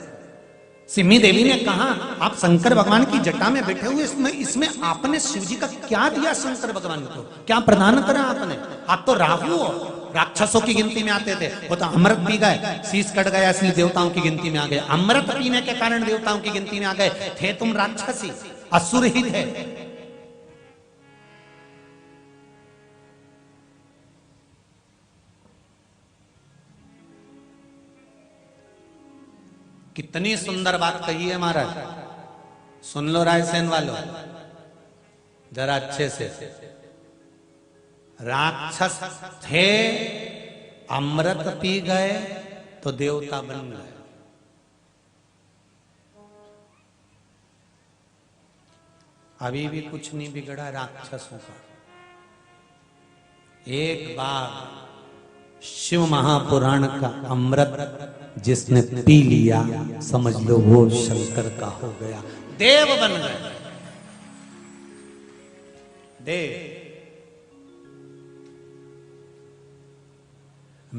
सिमी देवी ने कहा आप शंकर भगवान की जटा में बैठे हुए, इसमें आपने शिव जी का क्या दिया? शंकर भगवान को क्या प्रदान करा आपने? आप तो राहु हो, राक्षसों की गिनती में आते थे। वो तो अमृत पी गए, शीश कट गया इसलिए देवताओं की गिनती में आ गए। अमृत पीने के कारण देवताओं की गिनती में आ गए। थे तुम राक्षसी, असुर ही थे। कितनी सुंदर बात कही है महाराज, सुन लो रायसेन वालों जरा अच्छे से। राक्षस थे, अमृत पी गए तो देवता बन गए। अभी भी कुछ नहीं बिगड़ा राक्षसों का। एक बार शिव महापुराण का अमृत जिसने पी लिया समझ लो वो शंकर का हो गया, देव बन गए। देव।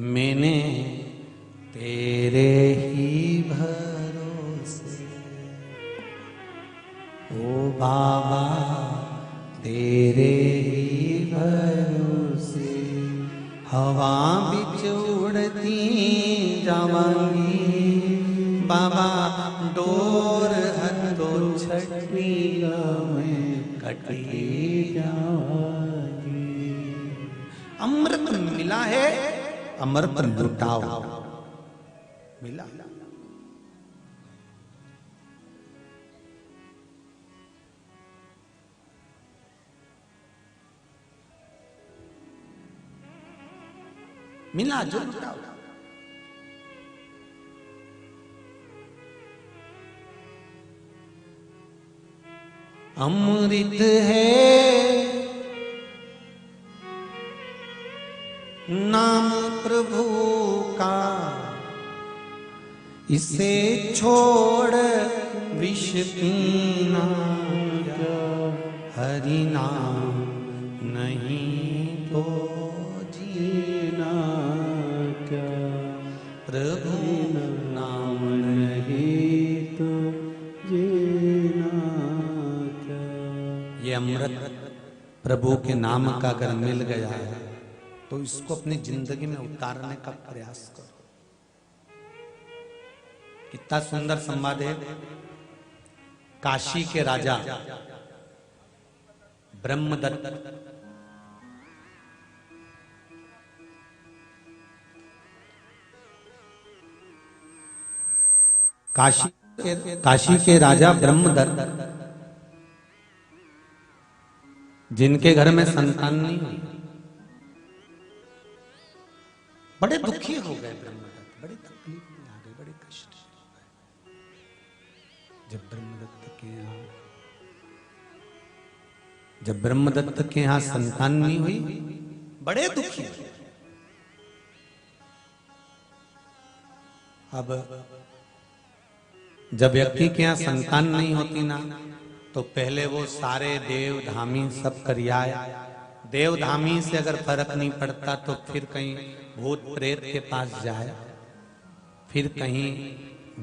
मैंने तेरे ही भरोसे ओ बाबा, तेरे ही भरोसे हवा बिच उड़ती जावांगी बाबा, डोर हथो छठी में कटी जावांगी। अमृत मिला है, अमृत लुटाओ। मिला मिला जो लुटाओ। अमृत है नाम प्रभु का, इसे छोड़ विष पीना, हरि नाम नहीं तो जीना क्या, प्रभु नाम नहीं तो जीना क्या। ये अमृत प्रभु के नाम का अगर मिल गया है तो इसको अपनी जिंदगी में उतारने का प्रयास करो। कितना सुंदर संवाद है। काशी के राजा ब्रह्मदत्त काशी के राजा ब्रह्मदत्त, जिनके घर में संतान नहीं हुई, बड़े दुखी हो गए ब्रह्मदत्त, बड़ी तकलीफ में आ गए, बड़े कष्ट हो गए। जब ब्रह्मदत्त के यहाँ संतान नहीं हुई, बड़े दुखी। अब जब व्यक्ति के यहाँ संतान नहीं होती ना, तो पहले वो सारे देव धामी सब करियाए। देव धामी से अगर फर्क नहीं पड़ता तो फिर कहीं भूत प्रेत के पास जाए, फिर कहीं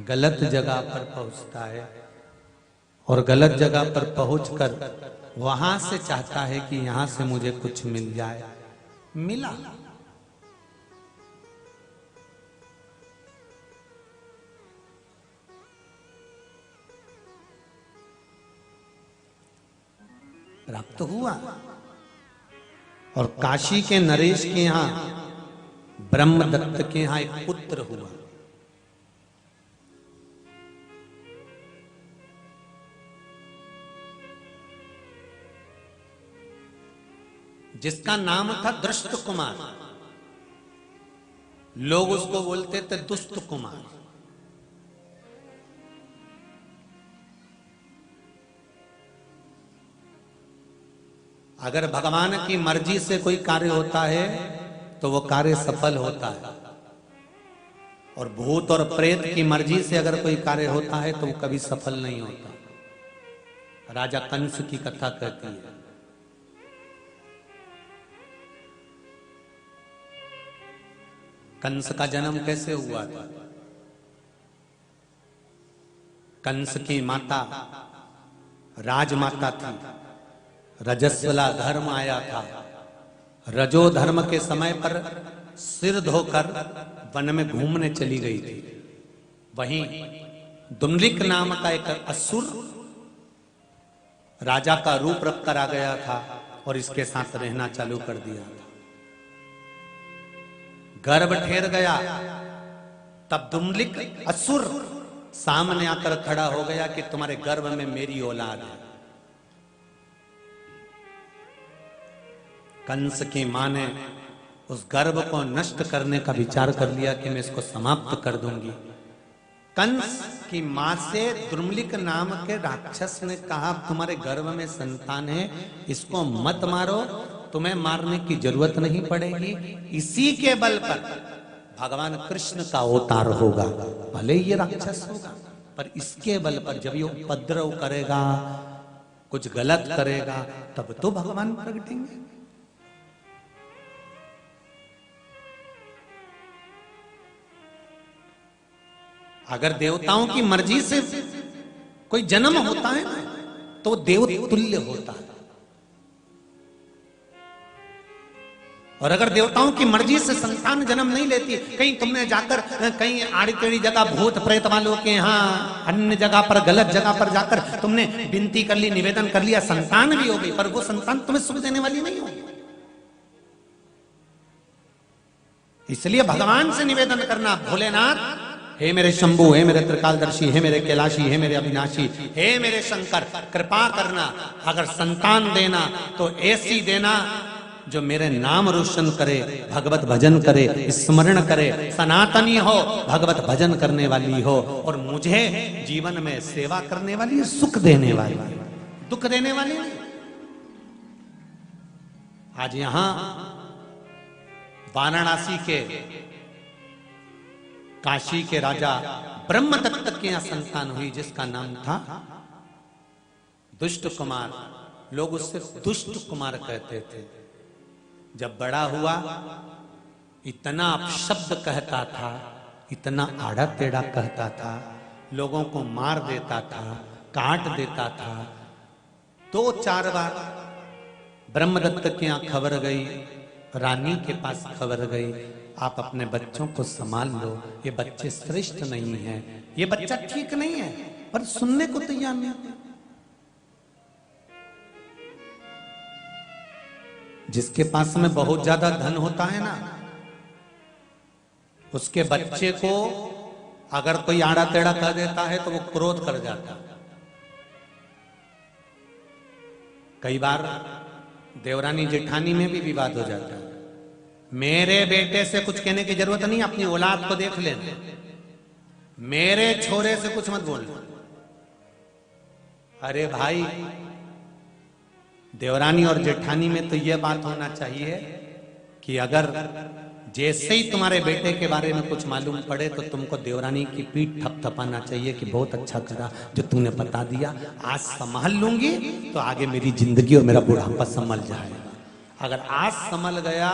गलत जगह पर पहुंचता है, और गलत जगह पर पहुंचकर वहां से चाहता है कि यहां से मुझे कुछ मिल जाए। मिला। प्राप्त हुआ। और काशी के नरेश के यहां ब्रह्मदत्त के यहां एक पुत्र हुआ। जिसका नाम था दृष्ट कुमार। लोग उसको बोलते थे दुष्ट कुमार। अगर भगवान की मर्जी से कोई कार्य होता है तो वो कार्य सफल होता है, और भूत और प्रेत की मर्जी से अगर कोई कार्य होता है तो वो कभी सफल नहीं होता। राजा कंस की कथा कहती है। कंस का जन्म कैसे हुआ था? कंस की माता राजमाता थी। रजस्वला धर्म आया था। रजो धर्म के समय पर सिर धोकर वन में घूमने चली गई थी। वहीं दुमलिक नाम का एक असुर राजा का रूप रख कर आ गया था और इसके साथ रहना चालू कर दिया था। गर्भ ठेर गया, तब दुमलिक असुर सामने आकर खड़ा हो गया कि तुम्हारे गर्भ में मेरी औलाद है। कंस की मां ने उस गर्भ को नष्ट करने का विचार कर लिया कि मैं इसको समाप्त कर दूंगी। कंस की मां से दुर्मलिक नाम के राक्षस ने कहा, तुम्हारे गर्भ में संतान है, इसको मत मारो, तुम्हें मारने की जरूरत नहीं पड़ेगी। इसी के बल पर भगवान कृष्ण का अवतार होगा। भले ये राक्षस होगा, पर इसके बल पर जब ये उपद्रव करेगा, कुछ गलत करेगा, तब तो भगवान प्रगटेंगे। अगर देवताओं की मर्जी से कोई जन्म होता है ना तो देव तुल्य होता है, और अगर देवताओं की मर्जी से संतान जन्म नहीं लेती, कहीं तुमने जाकर कहीं आड़ी टेढ़ी जगह भूत प्रेत वालों के यहाँ अन्य जगह पर गलत जगह पर जाकर तुमने विनती कर ली, निवेदन कर लिया, संतान भी हो गई, पर वो संतान तुम्हें सुख देने वाली नहीं होगी। इसलिए भगवान से निवेदन करना, भोलेनाथ हे मेरे शंभु, हे मेरे त्रिकालदर्शी, हे मेरे कैलाशी, हे मेरे अविनाशी, हे मेरे शंकर, कृपा करना। अगर संतान देना तो ऐसी देना जो मेरे नाम रोशन करे, भगवत भजन करे, स्मरण करे, सनातनी हो, भगवत भजन करने वाली हो, और मुझे जीवन में सेवा करने वाली, सुख देने वाली, दुख देने वाली नहीं। आज यहां वाराणसी के, काशी के राजा ब्रह्मदत्त के यहां संतान हुई जिसका नाम था दुष्ट कुमार। लोग उससे दुष्ट कुमार कहते थे। जब बड़ा हुआ इतना अपशब्द कहता था, इतना आड़ा टेढ़ा कहता था, लोगों को मार देता था, काट देता था। 2-4 बार ब्रह्मदत्त के यहां खबर गई, रानी के पास खबर गई, आप अपने बच्चों को संभाल लो, ये बच्चे श्रेष्ठ नहीं हैं, ये बच्चा ठीक नहीं है, पर सुनने को तैयार नहीं। जिसके पास में बहुत ज्यादा धन होता है ना, उसके बच्चे को अगर कोई आड़ा टेढ़ा कह देता है तो वो क्रोध कर जाता है। कई बार देवरानी जेठानी में भी विवाद हो जाता है। मेरे बेटे से कुछ कहने की जरूरत नहीं, अपनी औलाद को देख लेना, मेरे छोरे से कुछ मत बोलना। अरे भाई, देवरानी और जेठानी में तो यह बात होना चाहिए कि अगर जैसे ही तुम्हारे बेटे के बारे में कुछ मालूम पड़े तो तुमको देवरानी की पीठ थपथपाना चाहिए कि बहुत अच्छा करा जो तूने बता दिया, आज संभाल लूंगी तो आगे मेरी जिंदगी और मेरा बुढ़ापा संभल जाएगा। अगर आज संभल गया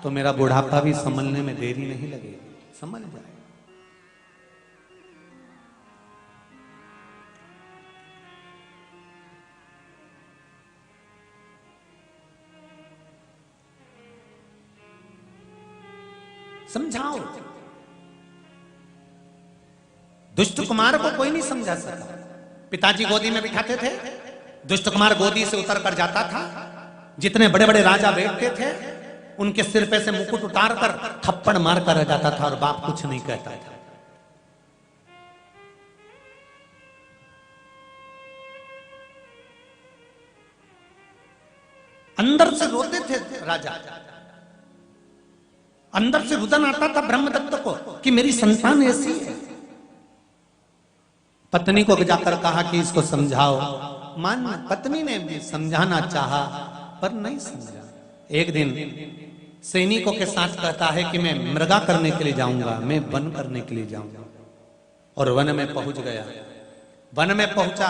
तो मेरा बुढ़ापा भी संभलने में देरी नहीं लगेगी, संभल जाए। समझाओ। दुष्ट कुमार को कोई नहीं समझा सका। पिताजी गोदी में बिठाते थे, दुष्ट कुमार गोदी से उतर कर जाता था। जितने बड़े बड़े राजा बैठते थे उनके सिर पे से मुकुट उतार कर थप्पड़ मार कर रह जाता था और बाप कुछ नहीं कहता था। अंदर से रोते थे राजा, अंदर से रुदन आता था ब्रह्मदत्त को कि मेरी संतान ऐसी है। पत्नी को जाकर कहा कि इसको समझाओ। पत्नी ने भी समझाना चाहा पर नहीं समझा। एक दिन सैनिकों के साथ कहता है कि मैं मृगा करने के लिए जाऊंगा, मैं वन करने के लिए जाऊंगा, और वन में पहुंच गया। वन में पहुंचा,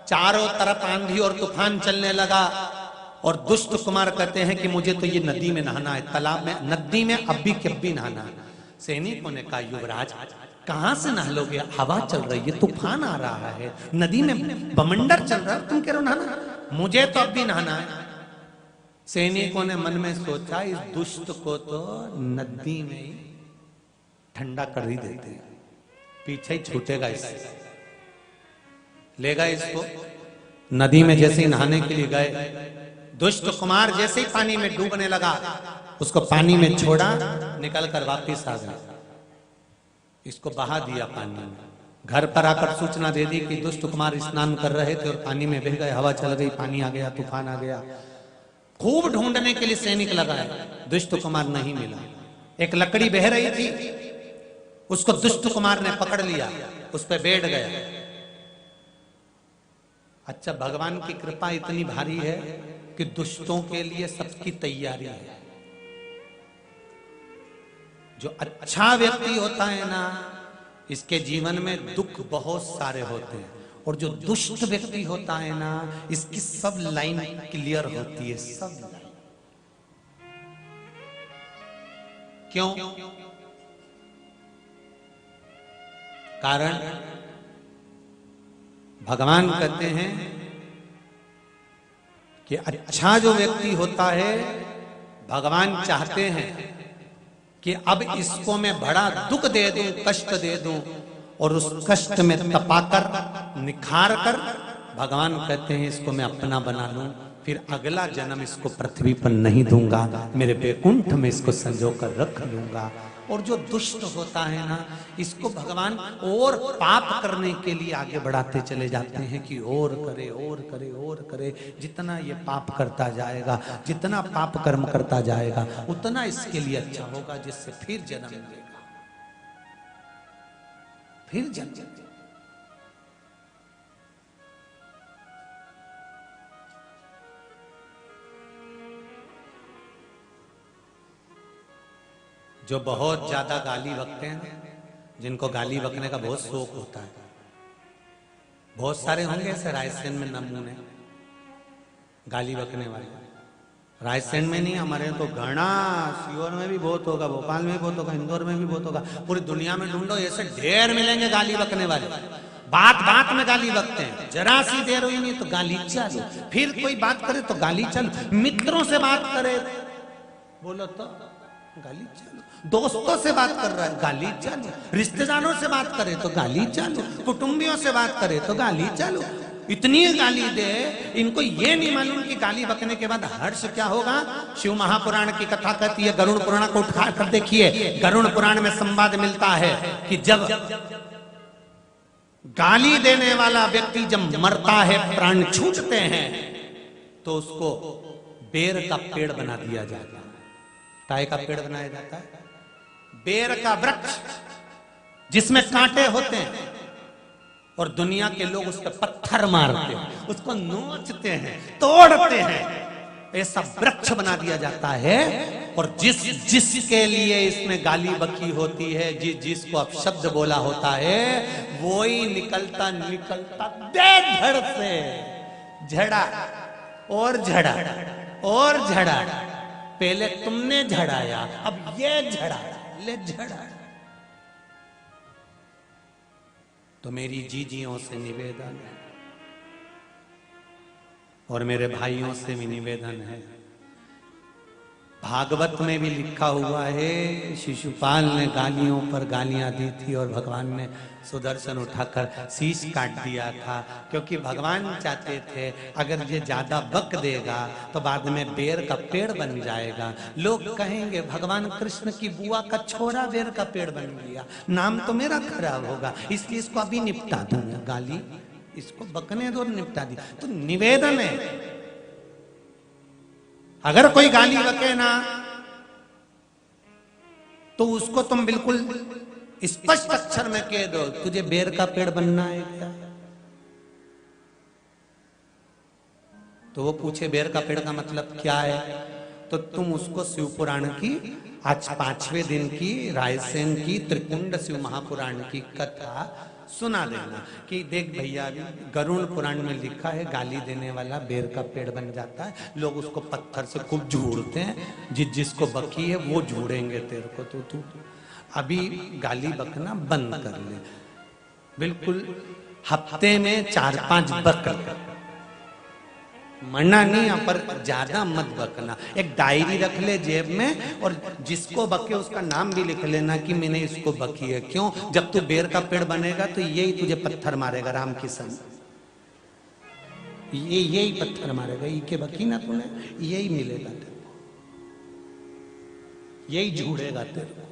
चारों तरफ आंधी और तूफान चलने लगा, और दुष्ट कुमार कहते हैं कि मुझे तो ये नदी में नहाना है, तालाब में, नदी में अब्बी के अब्बी नहाना है। सैनिकों ने कहा युवराज कहां से नहा लोगे, हवा चल रही है, तूफान आ रहा है, नदी में बमंडर चल रहा है, तुम कह रहे हो नहाना, मुझे तो अब्बी नहाना है। सैनिकों ने मन में सोचा इस दुष्ट को तो नदी में ही ठंडा कर ही देते हैं, पीछे ही छूटेगा इससे। ले गए इसको नदी में, जैसे ही नहाने के लिए गए, दुष्ट कुमार जैसे ही पानी में डूबने लगा, उसको पानी में छोड़ा, निकलकर वापस आ गया, इसको बहा दिया पानी में। घर पर आकर सूचना दे दी कि दुष्ट कुमार स्नान कर रहे थे और पानी में बह गए, हवा चल गई, पानी आ गया, तूफान आ गया। खूब ढूंढने के लिए सैनिक लगाए, दुष्ट कुमार नहीं मिला। एक लकड़ी बह रही थी, उसको दुष्ट कुमार ने पकड़ लिया, उस पर बैठ गया। अच्छा, भगवान की कृपा इतनी भारी है कि दुष्टों के लिए सबकी तैयारी है। जो अच्छा व्यक्ति होता है ना, इसके जीवन में दुख बहुत सारे होते हैं, और जो दुष्ट व्यक्ति होता है ना, इसकी सब लाइन क्लियर होती है, सब लाइन। क्यों? कारण भगवान कहते हैं कि अच्छा जो व्यक्ति होता है, भगवान चाहते हैं कि अब इसको मैं बड़ा दुख दे दूं, कष्ट दे दूं, और उस कष्ट में तपाकर निखार कर भगवान कहते हैं इसको मैं अपना बना लूं, फिर अगला जन्म इसको पृथ्वी पर नहीं दूंगा, मेरे बैकुंठ में इसको संजो कर रख लूंगा। और जो दुष्ट होता है ना, इसको भगवान और पाप करने के लिए आगे बढ़ाते चले जाते हैं कि और करे और करे और करे। जितना ये पाप करता जाएगा, जितना पाप कर्म करता जाएगा, उतना इसके लिए अच्छा होगा, जिससे फिर जन्म लेगा, फिर जन्म। जो बहुत ज्यादा गाली बकते हैं, जिनको गाली बकने का बहुत शौक होता है, बहुत सारे होंगे ऐसे रायसेन में नमूने गाली बकने वाले। रायसेन में नहीं, हमारे तो घना, सीहोर में भी बहुत होगा, भोपाल में भी बहुत होगा, इंदौर में भी बहुत होगा, पूरी दुनिया में ढूंढो ऐसे ढेर मिलेंगे गाली बकने वाले। बात बात में गाली बकते हैं, जरा सी देर हुई नहीं तो गाली चालू, फिर कोई बात करे तो गाली चालू, मित्रों से बात करे बोलो तो गाली चालू, दोस्तों से बात कर रहा है गाली चालू, रिश्तेदारों से बात करे तो गाली चालू, कुटुंबियों से बात करे तो गाली चालू। इतनी गाली दे, इनको ये नहीं मालूम कि गाली बकने के बाद हर्ष क्या होगा। शिव महापुराण की कथा कहती है, गरुड़ पुराण को उठा कर देखिए, गरुड़ पुराण में संवाद मिलता है कि जब गाली देने वाला व्यक्ति जब मरता है, प्राण छूटते हैं, तो उसको बेर का पेड़ बना दिया जाता है। काय का पेड़ बनाया जाता है? बेर का वृक्ष, जिसमें कांटे होते हैं, और दुनिया के लोग उस पर पत्थर मारते हैं, उसको नोचते हैं, तोड़ते हैं, ऐसा वृक्ष बना दिया जाता है। और जिसके लिए इसमें गाली बकी होती है, जिसको अब शब्द बोला होता है, वो ही निकलता दे धड़ से झड़ा और झड़ा और झड़ा। पहले तुमने झड़ाया, अब ये झड़ा ले झड़ा। तो मेरी जीजियों से निवेदन है और मेरे भाइयों से भी निवेदन है, भागवत में भी लिखा हुआ है, शिशुपाल ने गालियों पर गालियां दी थी और भगवान ने सुदर्शन उठाकर शीश काट दिया था, क्योंकि भगवान चाहते थे अगर ये ज्यादा बक देगा तो बाद में बेर का पेड़ बन जाएगा। लोग कहेंगे भगवान कृष्ण की बुआ का छोरा बेर का पेड़ बन गया, नाम तो मेरा खराब होगा, इसलिए इसको अभी निपटा दूंगा, गाली इसको बकने दो, निपटा दी। तो निवेदन है, अगर कोई गाली बके ना तो उसको तुम बिल्कुल स्पष्ट अक्षर में कह दो, तुझे बेर का पेड़ बनना है क्या? तो वो पूछे बेर का पेड़ का मतलब क्या है, तो तुम उसको शिव पुराण की आज 5वें दिन की रायसेन की त्रिकुंड शिव महापुराण की कथा सुना देना कि देख भैया, गरुड़ पुराण में लिखा है गाली देने वाला बेर का पेड़ बन जाता है, लोग उसको पत्थर से खूब झूड़ते हैं, जिसको बकी है वो झूड़ेंगे तेरे को, तो तू अभी गाली बकना बंद कर ले, बिल्कुल हफ्ते में 4-5 बक ले, मना नहीं, पर ज्यादा मत बकना। एक डायरी रख ले जेब में और जिसको बके उसका नाम भी लिख लेना कि मैंने इसको बकी है। क्यों? जब तू बेर का पेड़ बनेगा तो यही तुझे पत्थर मारेगा, राम किशन यही पत्थर मारेगा, ये के बकी ना तूने, यही मिलेगा तेरे को, यही झूड़ेगा तेरे को।